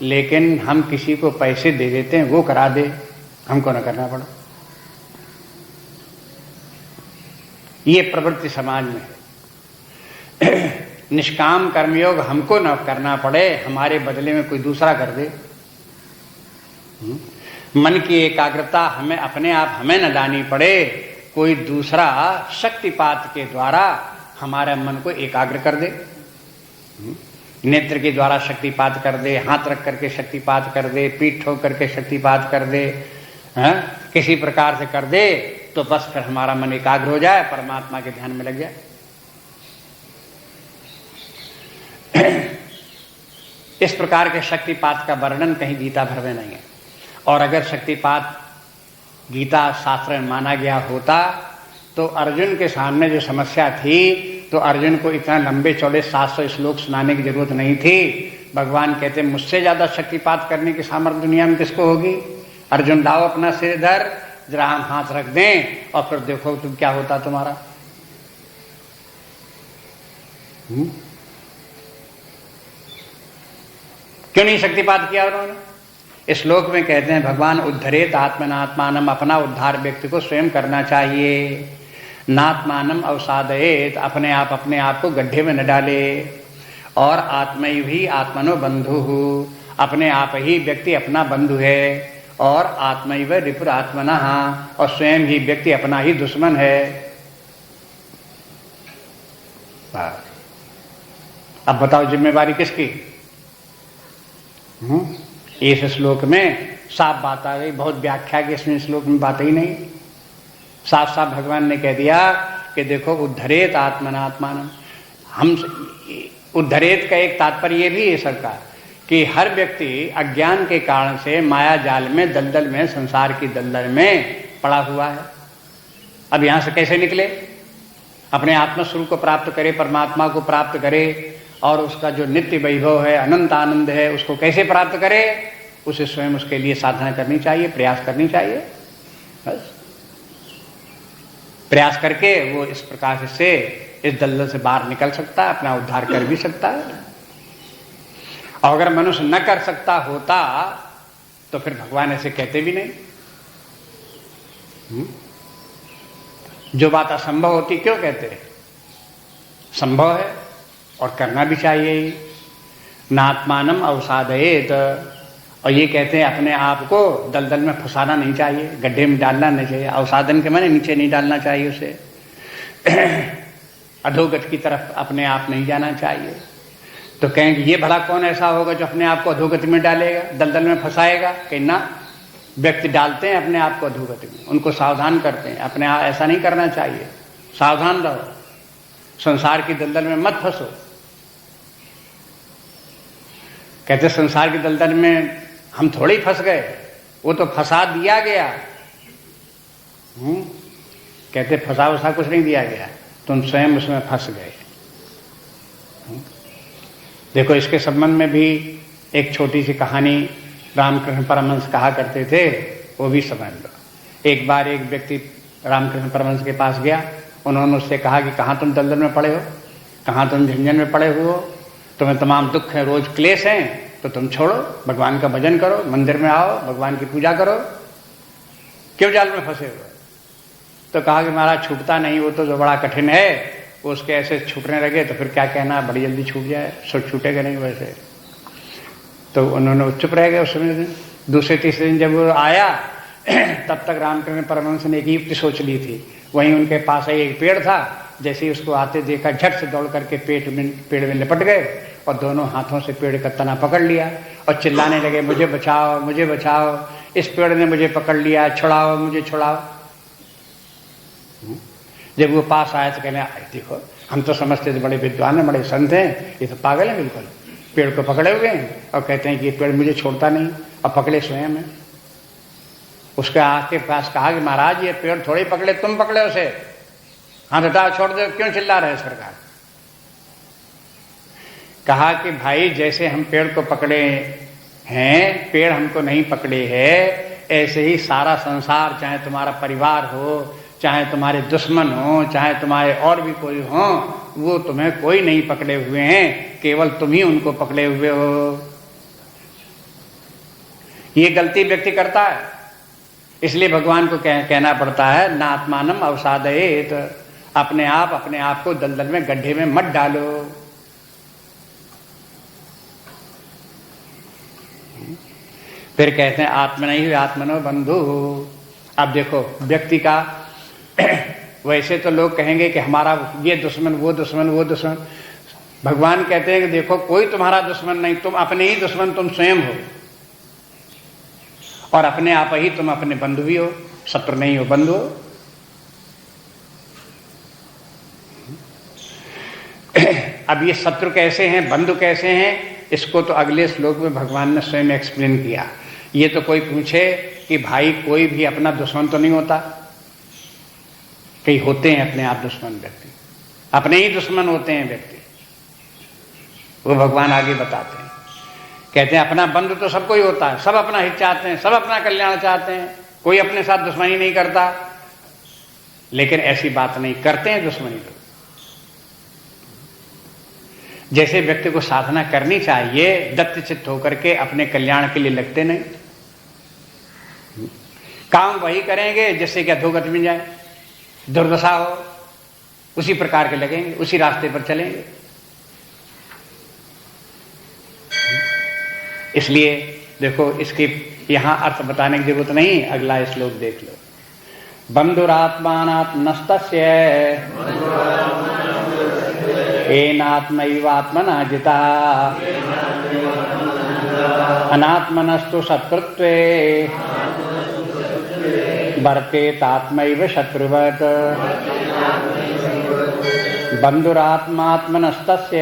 लेकिन हम किसी को पैसे दे देते हैं वो करा दे, हमको न करना पड़े। ये प्रवृत्ति समाज में है। निष्काम कर्मयोग हमको न करना पड़े, हमारे बदले में कोई दूसरा कर दे। मन की एकाग्रता हमें अपने आप हमें न लानी पड़े, कोई दूसरा शक्तिपात के द्वारा हमारे मन को एकाग्र कर दे। नेत्र के द्वारा शक्तिपात कर दे, हाथ रख करके शक्तिपात कर दे, पीठ ठोक करके शक्तिपात कर दे, किसी प्रकार से कर दे तो बस फिर हमारा मन एकाग्र हो जाए, परमात्मा के ध्यान में लग जाए। इस प्रकार के शक्तिपात का वर्णन कहीं गीता भर में नहीं है। और अगर शक्तिपात गीता शास्त्र में माना गया होता तो अर्जुन के सामने जो समस्या थी तो अर्जुन को इतना लंबे चौड़े 700 श्लोक सुनाने की जरूरत नहीं थी। भगवान कहते मुझसे ज्यादा शक्तिपात करने की सामर्थ्य दुनिया में किसको होगी? अर्जुन लाओ अपना सिर इधर, जरा हम हाथ रख दें और फिर देखो तुम क्या होता तुम्हारा। क्यों नहीं शक्तिपात किया उन्होंने? इस श्लोक में कहते हैं भगवान उद्धरेत आत्मनात्मानम, अपना उद्धार व्यक्ति को स्वयं करना चाहिए। नात्मानम अवसादयेत, अपने आप को गड्ढे में न डाले। और आत्मैव ही आत्मनो बंधु, अपने आप ही व्यक्ति अपना बंधु है। और आत्मैव रिपुरात्मना, और स्वयं ही व्यक्ति अपना ही दुश्मन है। अब बताओ जिम्मेवारी किसकी? इस श्लोक में साफ बात आ गई। बहुत व्याख्या की इसमें श्लोक में बात ही नहीं, साफ साफ भगवान ने कह दिया कि देखो उद्धरेत आत्मनात्मानम। हम उद्धरेत का एक तात्पर्य ये भी है सरकार कि हर व्यक्ति अज्ञान के कारण से माया जाल में, दलदल में, संसार की दलदल में पड़ा हुआ है। अब यहां से कैसे निकले? अपने आत्मस्वरूप को प्राप्त करे, परमात्मा को प्राप्त करे और उसका जो नित्य वैभव है, अनंत आनंद है, उसको कैसे प्राप्त करे? उसे स्वयं उसके लिए साधना करनी चाहिए, प्रयास करनी चाहिए। बस प्रयास करके वो इस प्रकार से इस दलदल से बाहर निकल सकता है, अपना उद्धार कर भी सकता है। और अगर मनुष्य न कर सकता होता तो फिर भगवान ऐसे कहते भी नहीं। जो बात असंभव होती क्यों कहते? संभव है और करना भी चाहिए। नात्मानम अवसादयेत, और ये कहते हैं अपने आप को दलदल में फंसाना नहीं चाहिए, गड्ढे में डालना नहीं चाहिए। अवसादन के माने नीचे नहीं डालना चाहिए, उसे अधोगति की तरफ अपने आप नहीं जाना चाहिए। तो कहेंगे ये भला कौन ऐसा होगा जो अपने आप को अधोगति में डालेगा, दलदल में फंसाएगा? कहीं ना, व्यक्ति डालते हैं अपने आप को अधोगति में, उनको सावधान करते हैं। अपने आप ऐसा नहीं करना चाहिए, सावधान रहो, संसार की दलदल में मत फंसो। कहते संसार की दलदल में हम थोड़े ही फंस गए, वो तो फंसा दिया गया। कहते फंसा वसा कुछ नहीं दिया गया, तुम स्वयं उसमें फंस गए। देखो इसके संबंध में भी एक छोटी सी कहानी रामकृष्ण परमहंस कहा करते थे, वो भी समझ लो। एक बार एक व्यक्ति रामकृष्ण परमहंस के पास गया, उन्होंने उससे कहा कि कहाँ तुम दलदल में पड़े हो, कहाँ तुम झंझन में पड़े हुए हो, तुम्हें तमाम दुख है, रोज क्लेश हैं, तो तुम छोड़ो, भगवान का भजन करो, मंदिर में आओ, भगवान की पूजा करो, क्यों जाल में फंसे हुए? तो कहा कि महाराज छूटता नहीं, वो तो जो बड़ा कठिन है, वो उसके ऐसे छूटने लगे तो फिर क्या कहना, बड़ी जल्दी छूट जाए, सब छूटेगा नहीं वैसे। तो उन्होंने चुप रह गए। उस समय दूसरे तीसरे दिन जब वो आया तब तक रामकृष्ण परमहंस ने एक युक्ति सोच ली थी। वहीं उनके पास एक पेड़ था, जैसे ही उसको आते देखा झट से दौड़ करके पेड़ में लिपट गए और दोनों हाथों से पेड़ का तना पकड़ लिया और चिल्लाने लगे, मुझे बचाओ, मुझे बचाओ, इस पेड़ ने मुझे पकड़ लिया, छुड़ाओ, मुझे छुड़ाओ। जब वो पास आए तो कहने, देखो हम तो समझते थे बड़े विद्वान हैं, बड़े संत हैं, ये तो पागल है बिल्कुल, पेड़ को पकड़े हुए हैं और कहते हैं कि ये पेड़ मुझे छोड़ता नहीं, और पकड़े स्वयं है। उसके आके पास कहा कि महाराज ये पेड़ थोड़ी पकड़े, तुम पकड़े उसे, हाथ हटाओ, छोड़ दो, क्यों चिल्ला रहे सरकार। कहा कि भाई जैसे हम पेड़ को पकड़े हैं, पेड़ हमको नहीं पकड़े है, ऐसे ही सारा संसार, चाहे तुम्हारा परिवार हो, चाहे तुम्हारे दुश्मन हो, चाहे तुम्हारे और भी कोई हो, वो तुम्हें कोई नहीं पकड़े हुए हैं, केवल तुम ही उनको पकड़े हुए हो। ये गलती व्यक्ति करता है, इसलिए भगवान को कहना पड़ता है ना आत्मानम अवसादयेत, अपने आप को दलदल में, गड्ढे में मत डालो। फिर कहते हैं आत्मनैव आत्मनो बंधु। अब देखो व्यक्ति का वैसे तो लोग कहेंगे कि हमारा ये दुश्मन, वो दुश्मन, वो दुश्मन। भगवान कहते हैं कि देखो कोई तुम्हारा दुश्मन नहीं, तुम अपने ही दुश्मन तुम स्वयं हो, और अपने आप ही तुम अपने बंधु भी हो, शत्रु नहीं हो, बंधु हो। अब ये शत्रु कैसे हैं, बंधु कैसे हैं, इसको तो अगले श्लोक में भगवान ने स्वयं एक्सप्लेन किया। ये तो कोई पूछे कि भाई कोई भी अपना दुश्मन तो नहीं होता, कई होते हैं अपने आप दुश्मन व्यक्ति, अपने ही दुश्मन होते हैं व्यक्ति, वो भगवान आगे बताते हैं। कहते हैं अपना बंधु तो सबको ही होता है, सब अपना हित चाहते हैं, सब अपना कल्याण चाहते हैं, कोई अपने साथ दुश्मनी नहीं करता, लेकिन ऐसी बात नहीं करते हैं दुश्मनी लोग। जैसे व्यक्ति को साधना करनी चाहिए, दत्त चित्त होकर के अपने कल्याण के लिए लगते नहीं, काम वही करेंगे जिससे क्या अधोगति मिल जाए, दुर्दशा हो, उसी प्रकार के लगेंगे, उसी रास्ते पर चलेंगे। इसलिए देखो इसकी यहां अर्थ बताने की जरूरत नहीं, अगला श्लोक देख लो। बंधुरात्मानात्मनस्तस्य एनात्मैवात्मना जितः अनात्मनस्तु शत्रुत्वे वर्तेतात्मैव शत्रुवत्। बंधुरात्मात्मनस्तस्य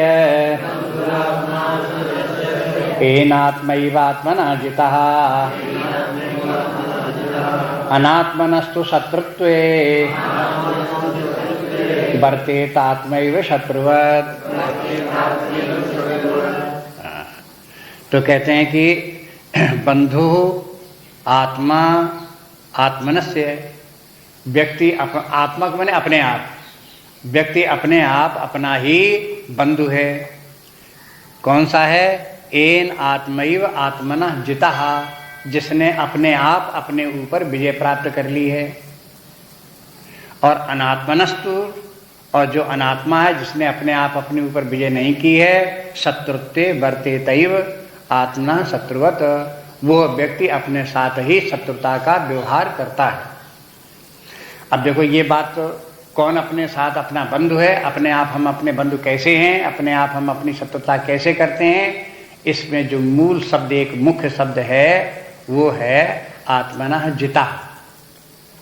एनात्मैवात्मना जितः अनात्मनस्तु शत्रुत्वे वर्तेतात्मैव शत्रुवत्। तो कहते हैं कि बंधु आत्मा आत्मनस्य, व्यक्ति आत्मा को माने अपने आप, व्यक्ति अपने आप अपना ही बंधु है। कौन सा है? एन आत्मैव आत्मना जितः, जिसने अपने आप अपने ऊपर विजय प्राप्त कर ली है। और अनात्मनस्तु, और जो अनात्मा है जिसने अपने आप अपने ऊपर विजय नहीं की है, शत्रुत्वे वर्तेतैव आत्मना शत्रुवत, वो व्यक्ति अपने साथ ही शत्रुता का व्यवहार करता है। अब देखो ये बात तो कौन अपने साथ अपना बंधु है, अपने आप हम अपने बंधु कैसे हैं, अपने आप हम अपनी शत्रुता कैसे करते हैं, इसमें जो मूल शब्द, एक मुख्य शब्द है, वो है आत्मना जिता।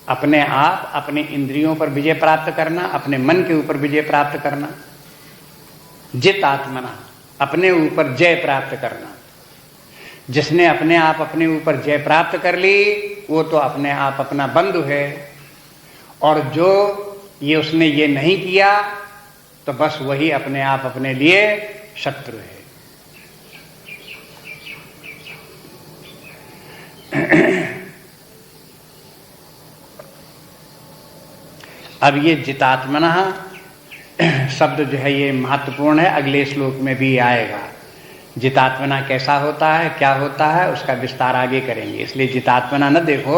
अपने आप अपने इंद्रियों पर विजय प्राप्त करना, अपने मन के ऊपर विजय प्राप्त करना। जित आत्मना, अपने ऊपर जय प्राप्त करना। जिसने अपने आप अपने ऊपर जय प्राप्त कर ली, वो तो अपने आप अपना बंधु है। और जो ये उसने ये नहीं किया, तो बस वही अपने आप अपने लिए शत्रु है। अब ये जितात्मना शब्द जो है ये महत्वपूर्ण है, अगले श्लोक में भी आएगा। जितात्मना कैसा होता है, क्या होता है, उसका विस्तार आगे करेंगे। इसलिए जितात्मना न देखो,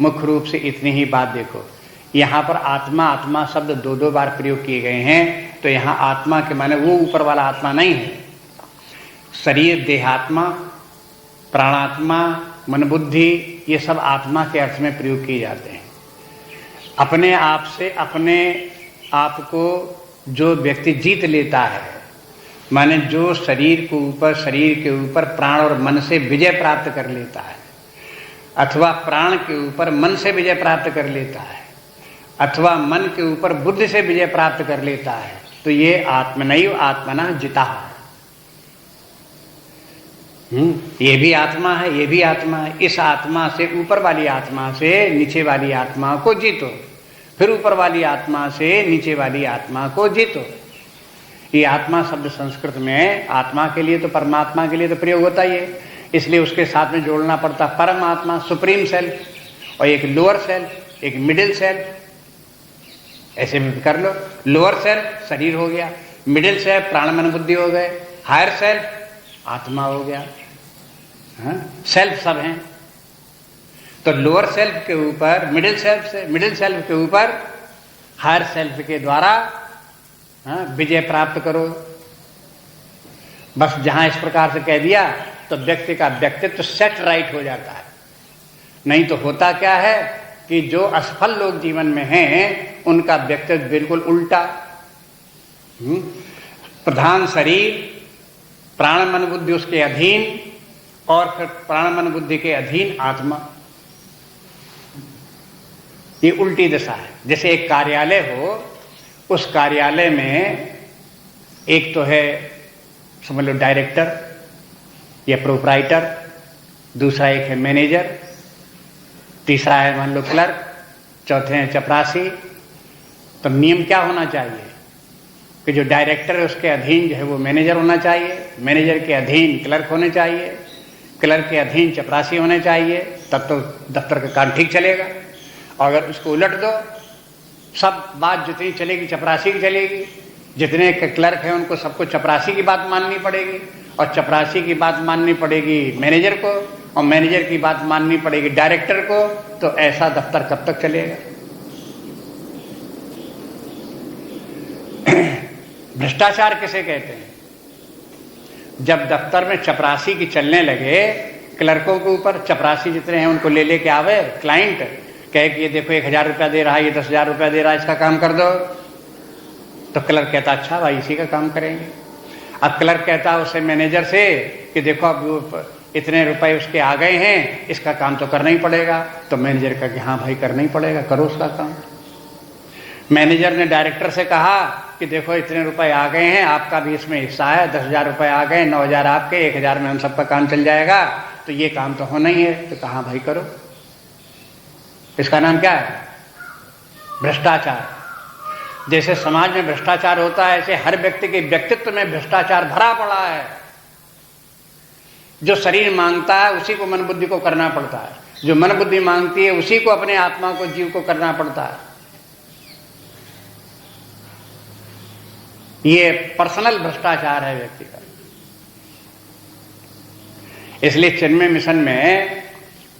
मुख्य रूप से इतनी ही बात देखो। यहां पर आत्मा आत्मा शब्द दो दो बार प्रयोग किए गए हैं, तो यहां आत्मा के माने वो ऊपर वाला आत्मा नहीं है। शरीर, देहात्मा, प्राणात्मा, मन बुद्धि, ये सब आत्मा के अर्थ में प्रयोग किए जाते हैं। अपने आप से अपने आप को जो व्यक्ति जीत लेता है, माने जो शरीर के ऊपर प्राण और मन से विजय प्राप्त कर लेता है, अथवा प्राण के ऊपर मन से विजय प्राप्त कर लेता है, अथवा मन के ऊपर बुद्धि से विजय प्राप्त कर लेता है, तो ये आत्मनैव आत्मना जिता। ये भी आत्मा है, ये भी आत्मा है। इस आत्मा से, ऊपर वाली आत्मा से नीचे वाली आत्मा को जीतो, फिर ऊपर वाली आत्मा से नीचे वाली आत्मा को जीतो। ये आत्मा शब्द संस्कृत में आत्मा के लिए तो, परमात्मा के लिए तो प्रयोग होता ही है, इसलिए उसके साथ में जोड़ना पड़ता परमात्मा, सुप्रीम सेल्फ, और एक लोअर सेल्फ, एक मिडिल सेल्फ। ऐसे में कर लो, लोअर सेल्फ शरीर हो गया, मिडिल सेल्फ प्राण मन बुद्धि हो गए, हायर सेल्फ आत्मा हो गया। सेल्फ सब हैं, तो लोअर सेल्फ के ऊपर मिडिल सेल्फ के ऊपर हायर सेल्फ के द्वारा विजय प्राप्त करो। बस जहां इस प्रकार से कह दिया तो व्यक्ति का व्यक्तित्व सेट राइट हो जाता है। नहीं तो होता क्या है कि जो असफल लोग जीवन में हैं उनका व्यक्तित्व बिल्कुल उल्टा। प्रधान शरीर, प्राण मन बुद्धि उसके अधीन, और फिर प्राण मन बुद्धि के अधीन आत्मा। ये उल्टी दशा है। जैसे एक कार्यालय हो, उस कार्यालय में एक तो है समझ लो डायरेक्टर या प्रोप्राइटर, दूसरा एक है मैनेजर, तीसरा है मान लो क्लर्क, चौथे हैं चपरासी। तो नियम क्या होना चाहिए कि जो डायरेक्टर है उसके अधीन जो है वो मैनेजर होना चाहिए, मैनेजर के अधीन क्लर्क होने चाहिए, क्लर्क के अधीन चपरासी होने चाहिए, तब तो दफ्तर का काम ठीक चलेगा। और अगर उसको उलट दो, सब बात जितनी चलेगी चपरासी की चलेगी, जितने क्लर्क हैं उनको सबको चपरासी की बात माननी पड़ेगी, और चपरासी की बात माननी पड़ेगी मैनेजर को, और मैनेजर की बात माननी पड़ेगी डायरेक्टर को। तो ऐसा दफ्तर कब तक चलेगा? भ्रष्टाचार किसे कहते हैं? जब दफ्तर में चपरासी की चलने लगे, क्लर्कों के ऊपर चपरासी जितने हैं उनको ले लेके आवे क्लाइंट, कहे कि ये देखो 1000 रुपया दे रहा है, ये 10,000 रुपया दे रहा है, इसका काम कर दो। तो क्लर्क कहता अच्छा भाई इसी का काम करेंगे। अब क्लर्क कहता है उससे मैनेजर से कि देखो अब इतने रुपए उसके आ गए हैं, इसका काम तो करना ही पड़ेगा। तो मैनेजर का कि हाँ भाई करना ही पड़ेगा, करो उसका काम। मैनेजर ने डायरेक्टर से कहा कि देखो इतने रुपए आ गए हैं, आपका भी इसमें हिस्सा है, 10,000 रुपए आ गए, 9,000 आपके, 1,000 में हम सबका काम चल जाएगा, तो ये काम तो होना ही है। तो कहा भाई करो। इसका नाम क्या है? भ्रष्टाचार। जैसे समाज में भ्रष्टाचार होता है, ऐसे हर व्यक्ति के व्यक्तित्व में भ्रष्टाचार भरा पड़ा है। जो शरीर मांगता है उसी को मन बुद्धि को करना पड़ता है, जो मन बुद्धि मांगती है उसी को अपने आत्मा को, जीव को करना पड़ता है। ये पर्सनल भ्रष्टाचार है व्यक्ति का। इसलिए चिन्मय मिशन में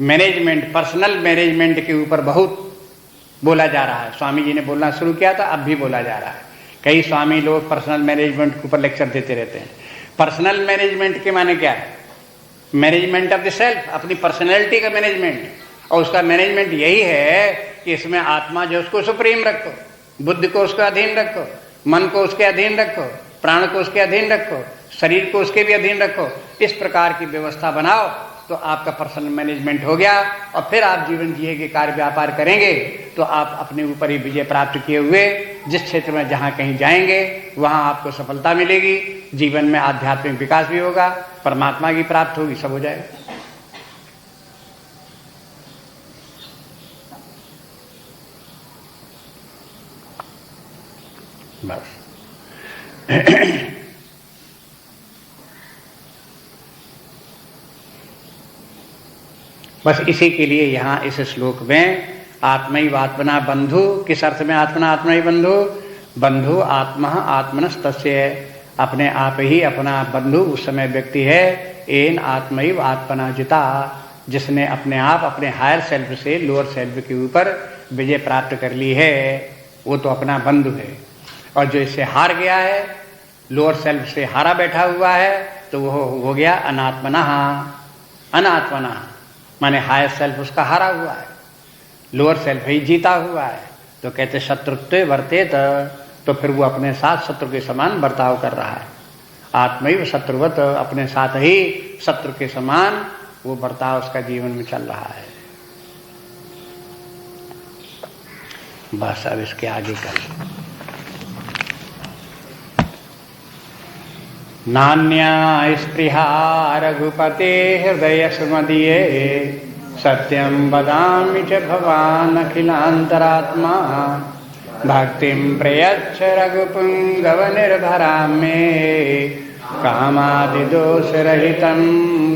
मैनेजमेंट, पर्सनल मैनेजमेंट के ऊपर बहुत बोला जा रहा है। स्वामी जी ने बोलना शुरू किया था, अब भी बोला जा रहा है। कई स्वामी लोग पर्सनल मैनेजमेंट के ऊपर लेक्चर देते रहते हैं। पर्सनल मैनेजमेंट के माने क्या है? मैनेजमेंट ऑफ द सेल्फ, अपनी पर्सनैलिटी का मैनेजमेंट। और उसका मैनेजमेंट यही है कि इसमें आत्मा जो उसको सुप्रीम रखो, बुद्धि को उसके अधीन रखो, मन को उसके अधीन रखो, प्राण को उसके अधीन रखो, शरीर को उसके भी अधीन रखो। इस प्रकार की व्यवस्था बनाओ तो आपका पर्सनल मैनेजमेंट हो गया। और फिर आप जीवन जिए के कार्य व्यापार करेंगे तो आप अपने ऊपर ही विजय प्राप्त किए हुए जिस क्षेत्र में जहां कहीं जाएंगे वहां आपको सफलता मिलेगी, जीवन में आध्यात्मिक विकास भी होगा, परमात्मा की प्राप्त होगी, सब हो जाएगा। बस बस इसी के लिए यहां इस श्लोक में आत्मैव आत्मना बंधु, किस अर्थ में आत्मना आत्मैव बंधु? बंधु आत्मा आत्मनस्तस्य, अपने आप ही अपना बंधु उस समय व्यक्ति है। एन आत्मैव आत्मना जिता, जिसने अपने आप अपने हायर सेल्फ से लोअर सेल्फ के ऊपर विजय प्राप्त कर ली है, वो तो अपना बंधु है। और जो इससे हार गया है, लोअर सेल्फ से हारा बैठा हुआ है, तो वो हो गया अनात्मना। अनात्मना माने हायर सेल्फ उसका हारा हुआ है, लोअर सेल्फ ही जीता हुआ है। तो कहते शत्रुत्व वर्तेत, तो फिर वो अपने साथ शत्रु के समान बर्ताव कर रहा है। आत्मैव शत्रुवत, अपने साथ ही शत्रु के समान वो बर्ताव उसका जीवन में चल रहा है। बस अब इसके आगे कर नान्या स्पृहा रघुपते हृदय सुमदीये सत्यं वदामि च भवान् अखिलान्तरात्मा भक्तिं प्रयच्छ रघुपुङ्गव निर्भरां मे कामादिदोषरहितं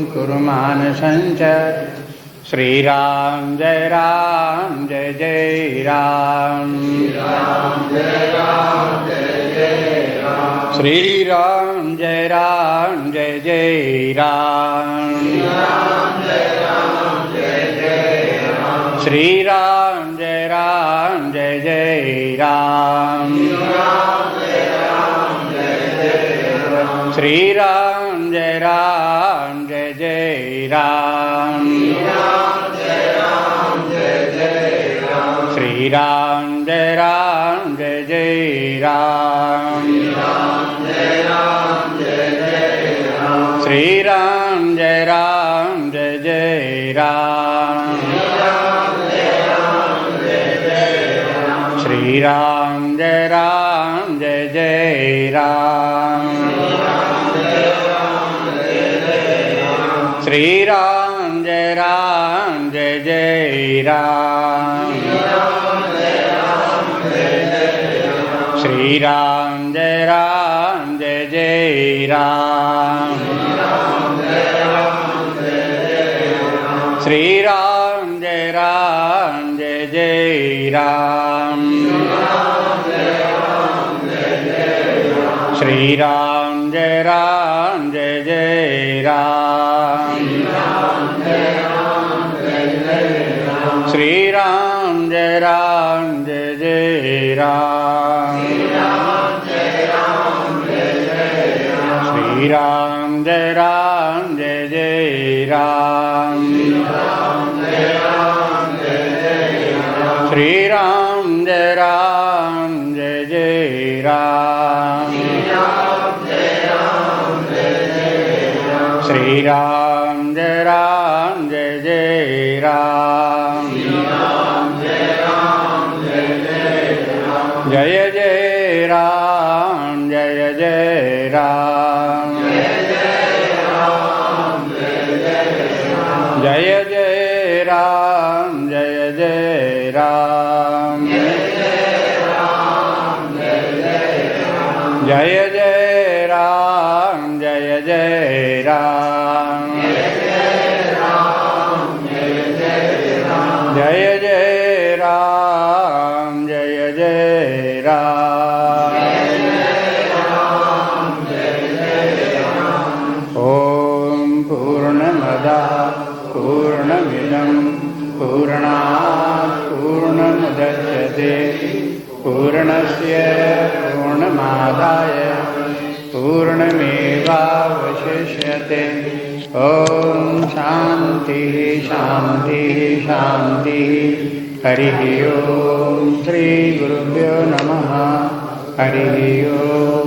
कुरु मानसञ्च। श्री राम जय राम जय जय राम, श्री राम जय राम जय जय राम, श्री राम जय राम जय जय राम, श्री राम जय राम जय जय राम, श्री राम जय राम जय जय राम, श्री राम जय राम जय जय राम, श्री राम जय राम जय जय राम, श्री राम जय राम जय जय राम, श्री राम जय राम जय जय राम, श्री राम जय राम जय जय राम, श्री राम जय राम जय जय राम, श्री राम जय राम जय जय राम, श्री राम जय राम जय जय राम, श्री राम जय राम जय जय राम, श्री राम जय राम जय जय राम, जय जय राम जय जय राम, जय जय राम जय जय राम, जय जय राम जय जय राम, जय जय राम जय जय राम, ओम पूर्णमदः पूर्णमिदं पूर्णात् पूर्णमुदच्यते पूर्णस्य पूर्णमादाय पूर्णमेवावशिष्यते। ओम शांति शांति शांति। हरि ओम। श्री गुरुभ्यो नमः। हरि ओम।